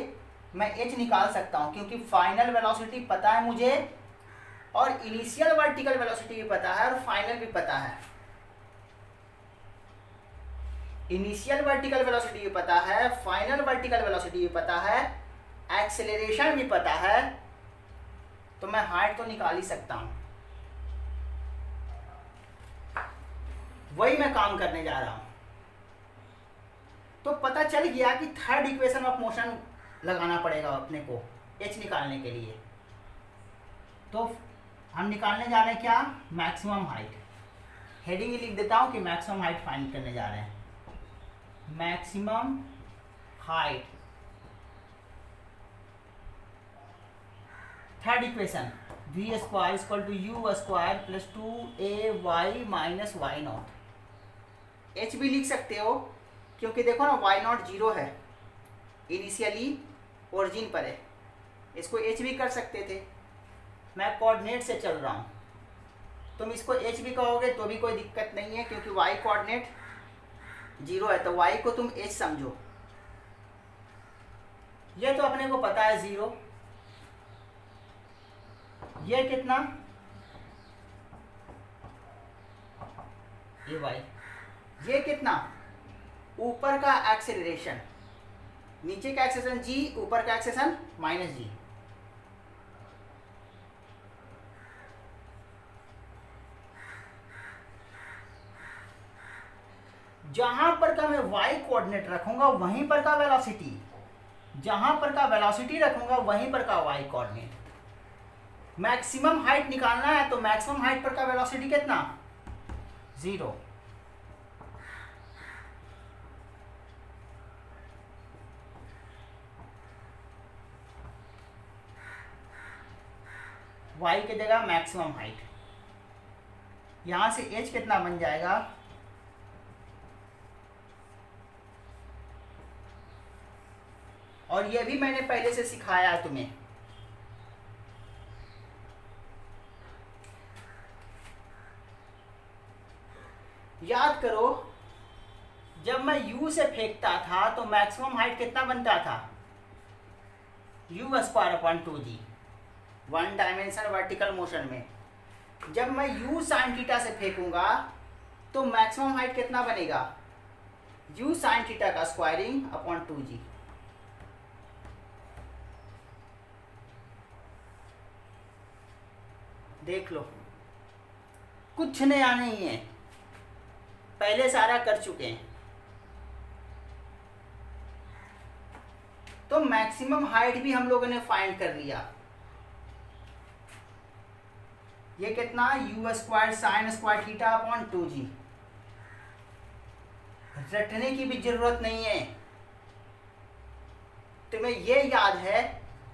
मैं h निकाल सकता हूं, क्योंकि फाइनल वेलोसिटी पता है मुझे और इनिशियल वर्टिकल वेलोसिटी भी पता है और फाइनल भी पता है। इनिशियल वर्टिकल वेलोसिटी भी पता है, फाइनल वर्टिकल वेलोसिटी भी पता है, एक्सेलरेशन भी पता है, तो मैं हाइट तो निकाल ही सकता हूं। वही मैं काम करने जा रहा हूं। तो पता चल गया कि थर्ड इक्वेशन ऑफ मोशन लगाना पड़ेगा अपने को h निकालने के लिए। तो हम निकालने जा रहे हैं क्या, मैक्सिमम हाइट। हेडिंग ही लिख देता हूं कि मैक्सिमम हाइट फाइंड करने जा रहे हैं। Maximum height, third equation v square equal to u square plus 2ay minus y naught. h भी लिख सकते हो, क्योंकि देखो ना वाई नॉट 0 है, इनिशियली ओरिजिन पर है। इसको h भी कर सकते थे, मैं कोऑर्डिनेट से चल रहा हूँ। तुम इसको h भी कहोगे तो भी कोई दिक्कत नहीं है, क्योंकि y कोऑर्डिनेट 0 है, तो y को तुम h समझो। ये तो अपने को पता है 0। ये कितना, ये y, ये कितना, ऊपर का एक्सेलरेशन, नीचे का एक्सेलरेशन g, ऊपर का एक्सेलरेशन माइनस g। जहां पर का मैं y कोऑर्डिनेट रखूंगा वहीं पर का वेलोसिटी, जहां पर का वेलोसिटी रखूंगा वहीं पर का y कोऑर्डिनेट। मैक्सिमम हाइट निकालना है तो मैक्सिमम हाइट पर का वेलोसिटी कितना, 0। y की जगह मैक्सिमम हाइट, यहां से h कितना बन जाएगा, और ये भी मैंने पहले से सिखाया है तुम्हें। याद करो जब मैं u से फेंकता था तो मैक्सिमम हाइट कितना बनता था, u square upon 2g, one dimension vertical motion में। जब मैं u साइन थीटा से फेंकूंगा तो मैक्सिमम हाइट कितना बनेगा, u साइन थीटा का स्क्वायरिंग अपॉन 2g। देख लो, कुछ नया नहीं है, पहले सारा कर चुके हैं। तो मैक्सिमम हाइट भी हम लोगों ने फाइंड कर लिया। ये कितना, u square sine square theta upon 2g। रटने की भी जरूरत नहीं है, तुम्हें ये याद है।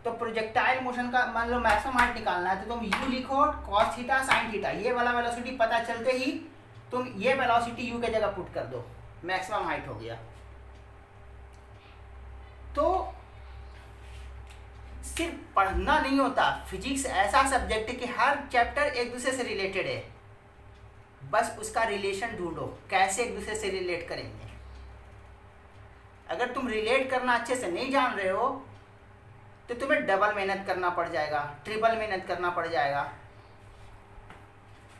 तो प्रोजेक्टाइल मोशन का मान लो मैक्सिमम हाइट निकालना है तो तुम u लिखो cos थीटा साइन थीटा, ये वाला वेलोसिटी पता चलते ही तुम ये वेलोसिटी u के जगह पुट कर दो, मैक्सिमम हाइट हो गया। तो सिर्फ पढ़ना नहीं होता, फिजिक्स ऐसा सब्जेक्ट है कि हर चैप्टर एक दूसरे से रिलेटेड है, बस उसका रिलेशन ढूंढो कैसे एक दूसरे से रिलेट करेंगे। अगर तुम रिलेट करना अच्छे से नहीं जान रहे हो तो तुम्हें डबल मेहनत करना पड़ जाएगा, ट्रिपल मेहनत करना पड़ जाएगा।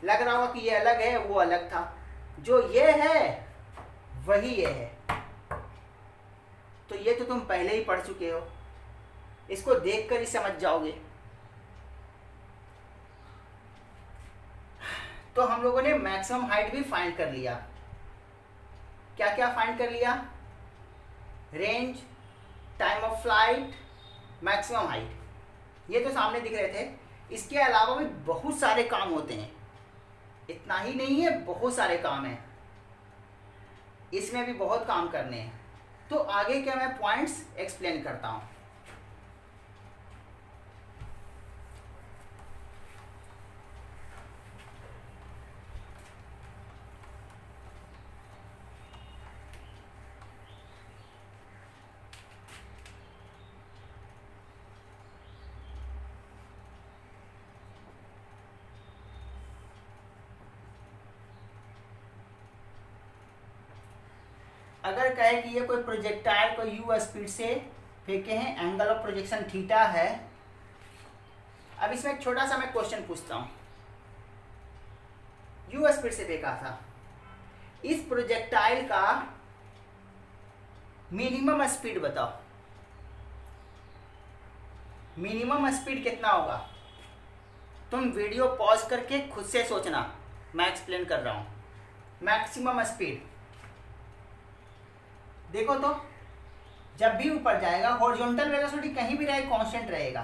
लग रहा होगा कि ये अलग है, वो अलग था। जो ये है वही ये है। तो ये तो तुम पहले ही पढ़ चुके हो, इसको देखकर ही समझ जाओगे। तो हम लोगों ने मैक्सिमम हाइट भी फाइंड कर लिया। क्या क्या फाइंड कर लिया? Range, time of flight, maximum height, ये तो सामने दिख रहे थे। इसके अलावा भी बहुत सारे काम होते हैं, इतना ही नहीं है, बहुत सारे काम हैं, इसमें भी बहुत काम करने हैं। तो आगे क्या मैं पॉइंट्स एक्सप्लेन करता हूँ। अगर कहे कि ये कोई प्रोजेक्टाइल को यू स्पीड से फेंके हैं, एंगल ऑफ प्रोजेक्शन थीटा है। अब इसमें एक छोटा सा मैं क्वेश्चन पूछता हूँ। यू स्पीड से फेंका था, इस प्रोजेक्टाइल का मिनिमम स्पीड बताओ। मिनिमम स्पीड कितना होगा? तुम वीडियो पॉज करके खुद से सोचना, मैं एक्सप्लेन कर रहा हूँ। मैक्सिमम स्पीड देखो तो, जब भी ऊपर जाएगा हॉरिजॉन्टल वेलोसिटी कहीं भी रहे कांस्टेंट रहेगा,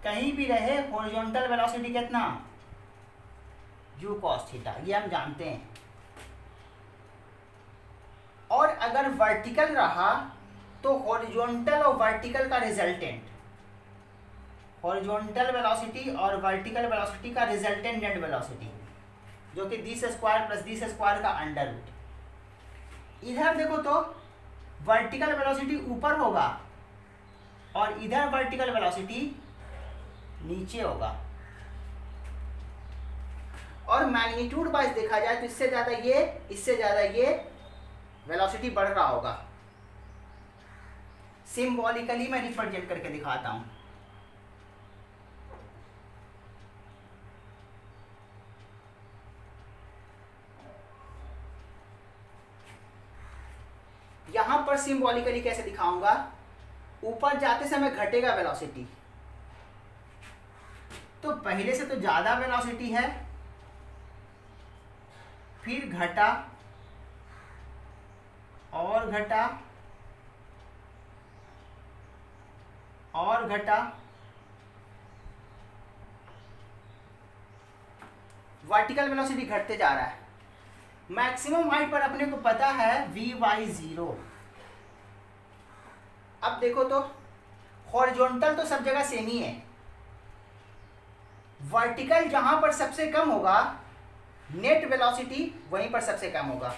कहीं भी रहे हॉरिजॉन्टल वेलोसिटी कितना? यू कॉस थीटा, ये हम जानते हैं। और अगर वर्टिकल रहा तो हॉरिजॉन्टल और वर्टिकल का रिजल्टेंट, हॉरिजॉन्टल वेलोसिटी और वर्टिकल वेलोसिटी का रिजल्टेंट नेट वेलोसिटी, जो कि D square plus D square का अंडर रूट। इधर देखो तो वर्टिकल वेलोसिटी ऊपर होगा और इधर वर्टिकल वेलोसिटी नीचे होगा। और मैग्नीट्यूड वाइज देखा जाए तो इससे ज्यादा ये, इससे ज्यादा ये वेलोसिटी बढ़ रहा होगा। सिंबॉलिकली मैं रिप्रेजेंट करके दिखाता हूं। यहां पर सिंबॉलिकली कैसे दिखाऊंगा? ऊपर जाते समय घटेगा वेलोसिटी, तो पहले से तो ज्यादा वेलोसिटी है, फिर घटा और घटा और घटा, वर्टिकल वेलोसिटी घटते जा रहा है। मैक्सिमम हाइट पर अपने को पता है Vy0। अब देखो तो हॉरिजॉन्टल तो सब जगह सेम ही है, वर्टिकल जहां पर सबसे कम होगा नेट वेलोसिटी वहीं पर सबसे कम होगा,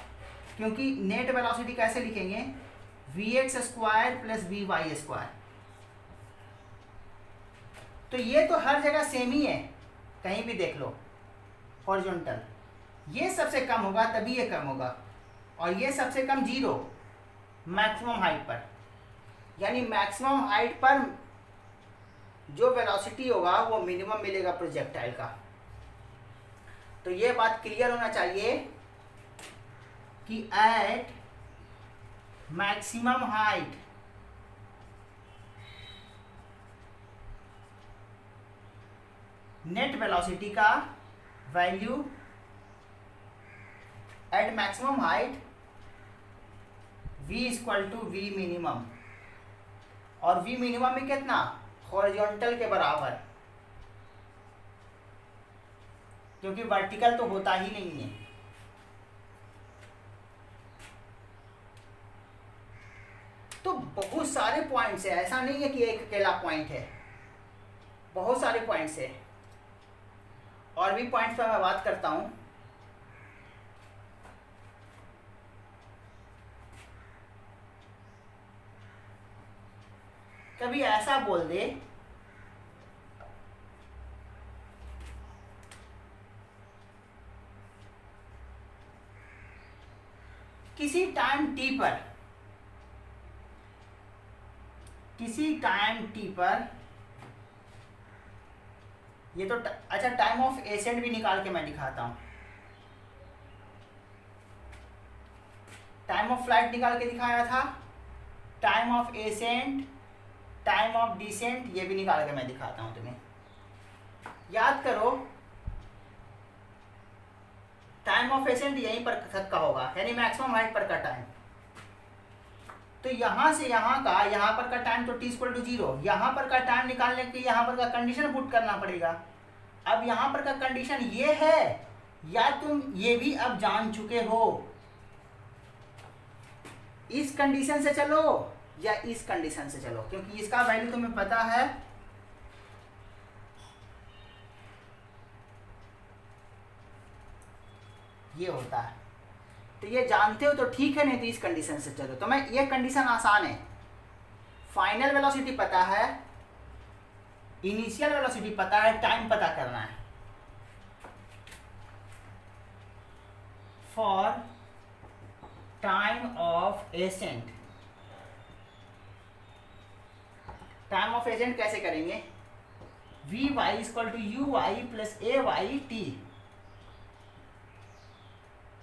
क्योंकि नेट वेलोसिटी कैसे लिखेंगे? Vx square plus Vy square. तो ये तो हर जगह सेम ही है, कहीं भी देख लो। हॉरिजॉन्टल ये सबसे कम होगा तभी ये कम होगा, और ये सबसे कम 0 मैक्सिमम हाइट पर। यानी मैक्सिमम हाइट पर जो वेलोसिटी होगा वो मिनिमम मिलेगा प्रोजेक्टाइल का। तो ये बात क्लियर होना चाहिए कि at maximum height net velocity का value at maximum height v equal to V minimum, और v मिनिमम में कितना? हॉरिजॉन्टल के बराबर, क्योंकि वर्टिकल तो होता ही नहीं है। तो बहुत सारे पॉइंट्स है, ऐसा नहीं है कि एक अकेला पॉइंट है, बहुत सारे पॉइंट्स है। और भी पॉइंट्स पर मैं बात करता हूं। कभी ऐसा बोल दे किसी टाइम t पर किसी टाइम टी पर, ये तो अच्छा टाइम ऑफ एसेंट भी निकाल के मैं दिखाता हूँ, टाइम ऑफ फ्लाइट निकाल के दिखाया था, time of ascent, time of descent, ये भी निकाल के मैं दिखाता हूँ तुम्हें। याद करो टाइम ऑफ एसेंट यहीं पर तक का होगा, यानी मैक्सिमम हाइट पर का टाइम। तो यहाँ से यहाँ का, यहाँ पर का टाइम तो t इक्वल टू 0, यहाँ पर का टाइम निकालने के यहाँ पर का कंडीशन पुट करना पड़ेगा। अब यहाँ पर का कंडीशन ये है, या तुम ये भी अब जान चुके हो, इस कंडीशन से चलो या इस कंडीशन से चलो, क्योंकि इसका वैल्यू तुम्हें पता है, ये होता है, तो ये जानते हो तो ठीक है, नहीं तो इस कंडीशन से चलो। तो मैं ये कंडीशन आसान है, फाइनल वेलोसिटी पता है, इनिशियल वेलोसिटी पता है, टाइम पता करना है। For time of ascent, time of ascent कैसे करेंगे, v y equal to u y plus a y t.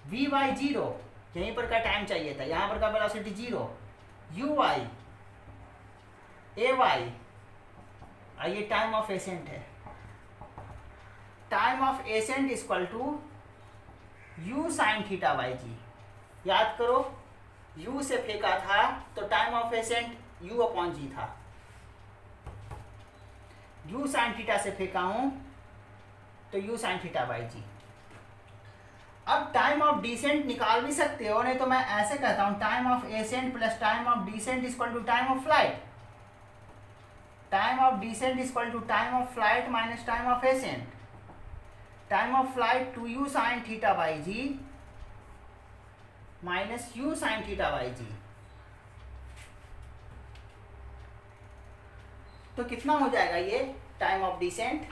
V y 0, यहीं पर का टाइम चाहिए था, यहां पर का velocity 0, u y a y, और ये टाइम ऑफ एसेंट है। Time of ascent equal to u sine theta by g. याद करो u से फेंका था तो time of ascent u upon g था, u साइन थीटा से फेंका हूं तो u sine theta by g. अब टाइम ऑफ डिसेंट निकाल भी सकते हो, नहीं तो मैं ऐसे कहता हूं time of ascent plus time of descent equal to time of flight, time of descent equal to time of flight minus time of ascent, time of flight two u sine theta by g minus u sine theta by g. तो कितना हो जाएगा ये time of descent,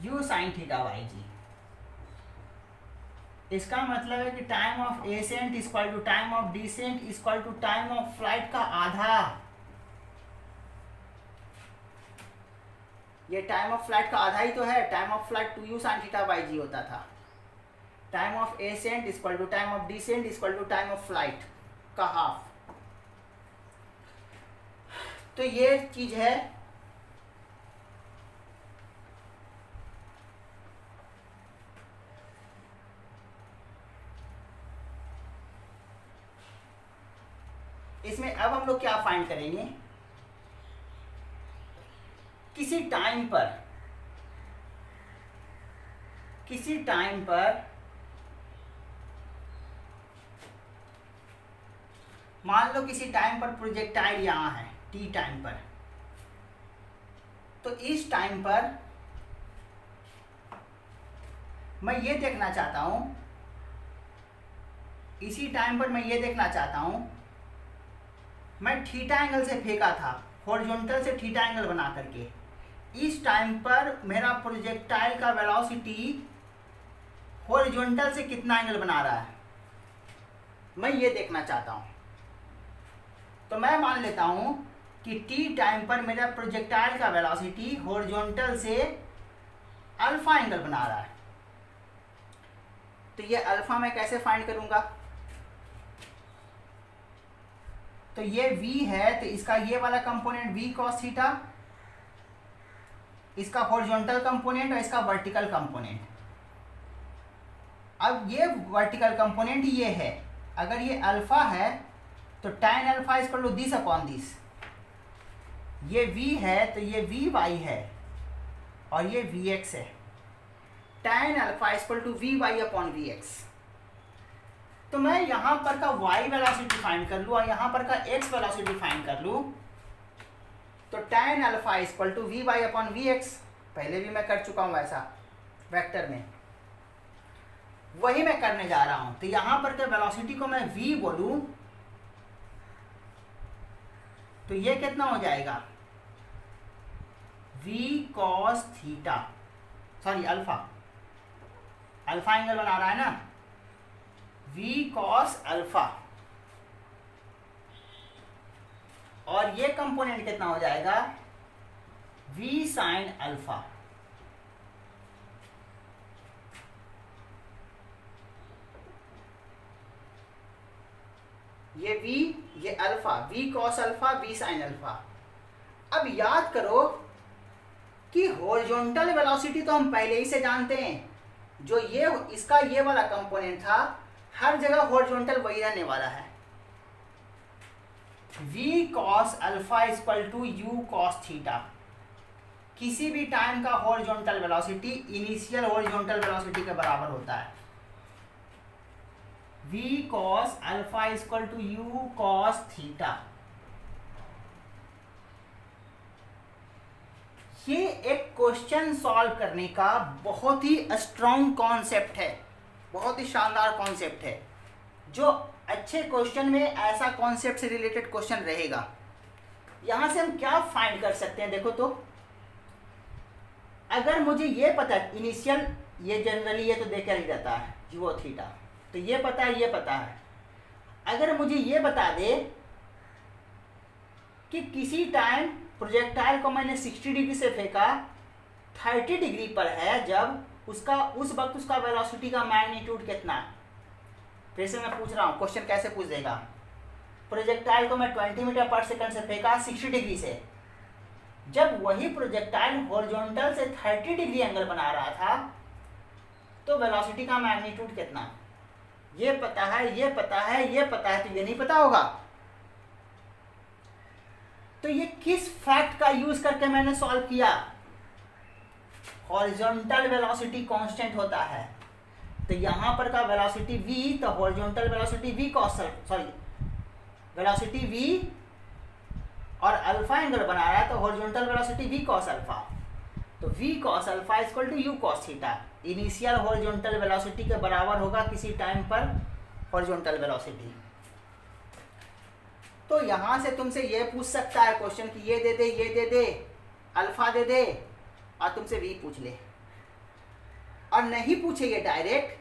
u sine theta by g. इसका मतलब है कि time of ascent equal to time of descent equal to time of flight का आधा। ये टाइम ऑफ फ्लाइट का आधा ही तो है, time of flight 2u sin theta by g होता था। Time of ascent equal to time of descent equal to time of flight का हाफ। तो ये चीज है। इसमें अब हम लोग क्या फाइंड करेंगे, किसी टाइम पर मान लो किसी टाइम पर प्रोजेक्टाइल यहां है टी टाइम पर, तो इस टाइम पर मैं ये देखना चाहता हूं, इसी टाइम पर मैं ये देखना चाहता हूं, मैं थीटा एंगल से फेंका था, हॉरिजॉन्टल से थीटा एंगल बना करके, इस टाइम पर मेरा प्रोजेक्टाइल का वेलोसिटी हॉरिजॉन्टल से कितना एंगल बना रहा है, मैं ये देखना चाहता हूं। तो मैं मान लेता हूं कि टी टाइम पर मेरा प्रोजेक्टाइल का वेलोसिटी हॉरिजॉन्टल से अल्फा एंगल बना रहा है। तो ये अल्फा मैं कैसे फाइंड करूंगा, तो ये v है, तो इसका ये वाला कंपोनेंट v cos थीटा, इसका हॉरिजॉन्टल कंपोनेंट और इसका वर्टिकल कंपोनेंट। अब ये वर्टिकल कंपोनेंट ये है, अगर ये अल्फा है तो tan alpha equal to this upon this, ये v है तो ये vy है और ये vx है, tan alpha equal to vy upon vx। तो मैं यहां पर का y वेलोसिटी फाइंड कर लूं और यहां पर का x वेलोसिटी फाइंड कर लूं, तो tan alpha equal to vy upon vx, पहले भी मैं कर चुका हूं ऐसा वेक्टर में, वही मैं करने जा रहा हूं। तो यहां पर के वेलोसिटी को मैं v बोलूं तो ये कितना हो जाएगा, v cos theta, sorry alpha, alpha angle बना रहा है ना, v cos अल्फा और ये कंपोनेंट कितना हो जाएगा, v साइन अल्फा। ये v, ये alpha, v cos alpha, v sine alpha. अब याद करो कि हॉरिजॉन्टल वेलोसिटी तो हम पहले ही से जानते हैं, जो ये इसका ये वाला कंपोनेंट था, हर जगह हॉरिजॉन्टल वही रहने वाला है। v cos alpha equal to u cos theta. किसी भी टाइम का horizontal velocity initial horizontal velocity के बराबर होता है। v cos alpha equal to u cos theta. ये एक क्वेश्चन सॉल्व करने का बहुत ही स्ट्रॉन्ग कॉन्सेप्ट है, बहुत ही शानदार कॉन्सेप्ट है। जो अच्छे क्वेश्चन में ऐसा कॉन्सेप्ट से रिलेटेड क्वेश्चन रहेगा। यहां से हम क्या फाइंड कर सकते हैं, देखो तो अगर मुझे ये पता है इनिशियल, ये जनरली ये तो देखा नहीं जाता है u थीटा, तो ये पता है, ये पता है। अगर मुझे ये बता दे कि किसी टाइम प्रोजेक्टाइल को मैंने 60 डिग्री से फेंका, 30 डिग्री पर है, जब उसका उस वक्त उसका वेलोसिटी का मैग्नीट्यूड कितना है। फिर से मैं पूछ रहा हूँ, क्वेश्चन कैसे पूछ देगा। प्रोजेक्टाइल को मैं 20 मीटर पर सेकंड से फेंका 60 डिग्री से, जब वही प्रोजेक्टाइल हॉरिजॉन्टल से 30 डिग्री एंगल बना रहा था, तो वेलोसिटी का मैग्नीट्यूड कितना। ये पता है, ये पता है, ये पता है, तो ये नहीं पता होगा। तो ये किस फैक्ट का यूज करके मैंने सॉल्व किया, हॉरिजॉन्टल वेलोसिटी कांस्टेंट होता है, तो यहां पर का वेलोसिटी v, तो horizontal velocity v cos, sorry velocity v और अल्फा एंगल बना रहा है, तो horizontal velocity v cos alpha. तो v cos alpha equal to u cos theta. Initial horizontal velocity के बराबर होगा किसी टाइम पर हॉरिजॉन्टल वेलोसिटी। तो यहां से तुमसे ये पूछ सकता है क्वेश्चन कि ये दे दे, ये दे दे, अल्फा दे दे, और तुमसे v पूछ ले, और नहीं पूछे ये डायरेक्ट,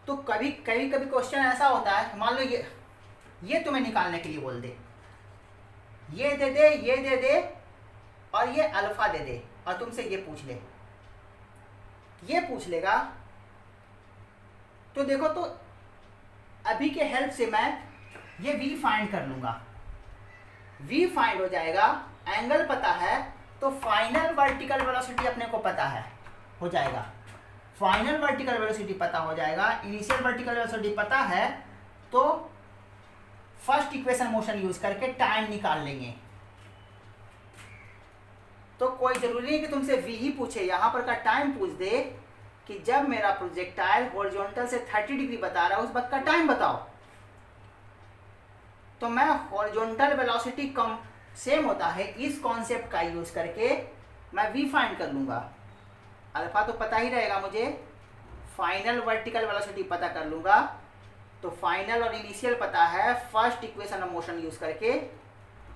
तो कभी कभी कभी क्वेश्चन ऐसा होता है, मान लो ये तुम्हें निकालने के लिए बोल दे, ये दे दे, ये दे दे, और ये अल्फा दे दे, और तुमसे ये पूछ ले, ये पूछ लेगा, तो देखो तो अभी के हेल्प से मैं ये v फाइंड कर लूंगा। v फाइंड हो जाएगा, एंगल पता है, तो फाइनल वर्टिकल वेलोसिटी अपने को पता है, हो जाएगा। फाइनल वर्टिकल वेलोसिटी पता हो जाएगा, इनिशियल वर्टिकल वेलोसिटी पता है, तो फर्स्ट इक्वेशन मोशन यूज करके टाइम निकाल लेंगे। तो कोई जरूरी नहीं कि तुमसे v ही पूछे, यहां पर का टाइम पूछ दे कि जब मेरा प्रोजेक्टाइल हॉरिजॉन्टल से 30 डिग्री बता रहा है, उस वक्त का टाइम बताओ। तो मैं हॉरिजॉन्टल वेलोसिटी कम सेम होता है, इस कॉन्सेप्ट का यूज करके मैं v फाइंड कर लूंगा। अल्फा तो पता ही रहेगा मुझे, फाइनल वर्टिकल वेलोसिटी पता कर लूंगा, तो फाइनल और इनिशियल पता है, first equation of motion use करके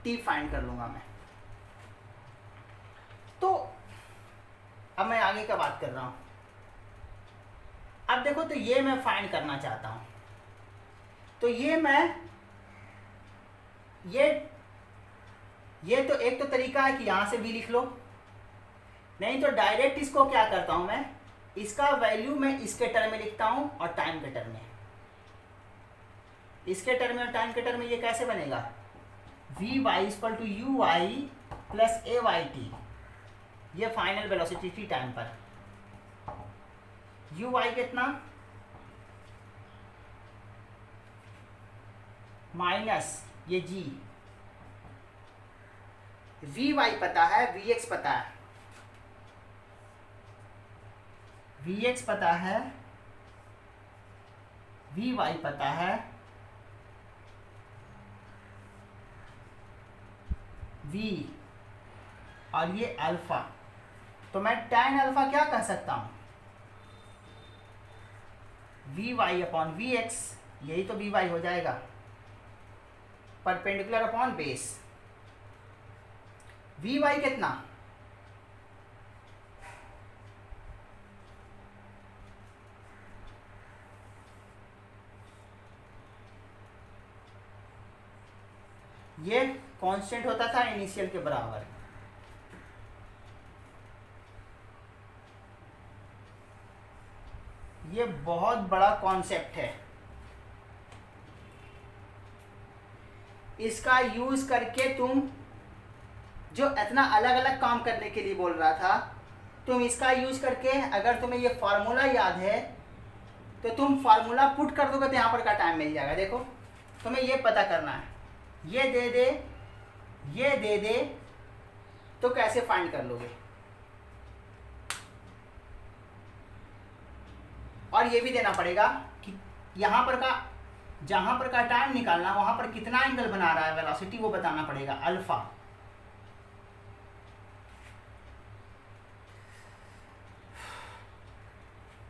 t फाइंड कर लूंगा मैं। तो अब मैं आगे का बात कर रहा हूं। अब देखो, तो ये मैं फाइंड करना चाहता हूं, तो ये मैं ये तो एक तो तरीका है कि यहां से भी लिख लो, नहीं तो डायरेक्ट इसको क्या करता हूं मैं, इसका वैल्यू मैं इसके टर्म में लिखता हूं और टाइम के टर्म में। इसके टर्म में और टाइम के टर्म में ये कैसे बनेगा, vy equal to uy plus ayt, ये फाइनल वेलोसिटी थी टाइम पर। uy कितना, माइनस ये g, vy पता है, vx पता है, vx पता है, vy पता है, v और ये अल्फा। तो मैं tan अल्फा क्या कह सकता हूं, vy अपॉन vx, यही तो vy हो जाएगा, परपेंडिकुलर अपॉन बेस। vy कितना, ये कांस्टेंट होता था इनिशियल के बराबर। ये बहुत बड़ा कॉन्सेप्ट है, इसका यूज करके तुम जो इतना अलग अलग काम करने के लिए बोल रहा था, तुम इसका यूज करके अगर तुम्हें ये फार्मूला याद है तो तुम फार्मूला पुट कर दोगे तो यहाँ पर का टाइम मिल जाएगा। देखो तुम्हें ये पता करना है, ये दे दे ये दे दे तो कैसे फाइंड कर लोगे, और ये भी देना पड़ेगा कि यहाँ पर का जहाँ पर का टाइम निकालना वहाँ पर कितना एंगल बना रहा है वेलोसिटी, वो बताना पड़ेगा अल्फा।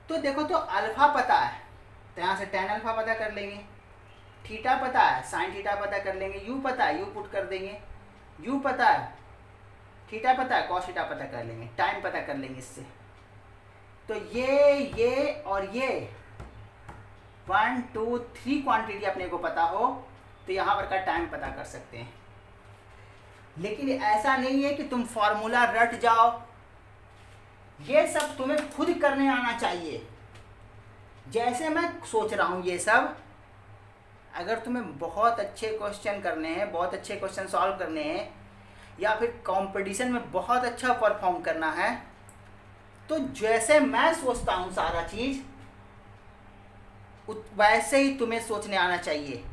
तो देखो तो अल्फा पता है तो यहाँ से टेन अल्फा पता कर लेंगे, थीटा पता है साइन थीटा पता कर लेंगे, यू पता है यू पुट कर देंगे, यू पता है थीटा पता है कॉस थीटा पता कर लेंगे, टाइम पता कर लेंगे इससे। तो ये और ये 1 2 3 क्वांटिटी अपने को पता हो तो यहाँ पर का टाइम पता कर सकते हैं। लेकिन ऐसा नहीं है कि तुम फॉर्मूला रट जाओ, ये सब तुम्हें खुद करने आना चाहिए। जैसे मैं सोच रहा हूँ ये सब, अगर तुम्हें बहुत अच्छे क्वेश्चन करने हैं, बहुत अच्छे क्वेश्चन सॉल्व करने हैं, या फिर कंपटीशन में बहुत अच्छा परफॉर्म करना है, तो जैसे मैं सोचता हूँ सारा चीज़ वैसे ही तुम्हें सोचने आना चाहिए।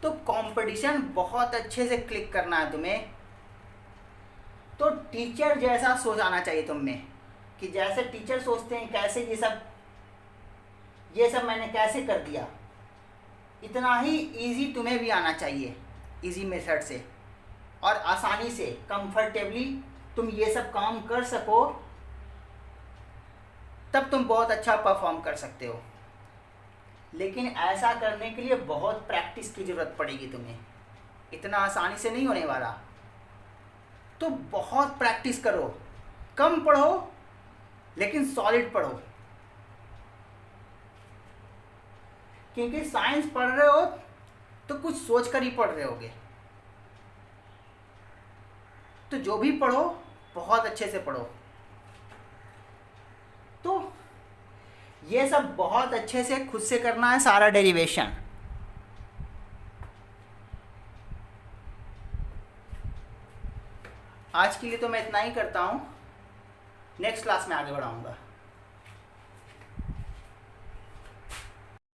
तो कंपटीशन बहुत अच्छे से क्लिक करना है तुम्हें, तो टीचर जैसा सोच आना चाहिए तुम में, कि जैसे टीचर सोचते हैं कैसे ये सब मैंने कैसे कर दिया, इतना ही इजी तुम्हें भी आना चाहिए, इजी मेथड से और आसानी से कंफर्टेबली तुम ये सब काम कर सको, तब तुम बहुत अच्छा परफॉर्म कर सकते हो। लेकिन ऐसा करने के लिए बहुत प्रैक्टिस की ज़रूरत पड़ेगी तुम्हें, इतना आसानी से नहीं होने वाला। तो बहुत प्रैक्टिस करो, कम पढ़ो लेकिन सॉलिड पढ़ो, क्योंकि साइंस पढ़ रहे हो तो कुछ सोच कर ही पढ़ रहे होगे। तो जो भी पढ़ो बहुत अच्छे से पढ़ो। तो ये सब बहुत अच्छे से खुद से करना है सारा डेरिवेशन। आज के लिए तो मैं इतना ही करता हूँ, नेक्स्ट क्लास में आगे बढ़ाऊँगा।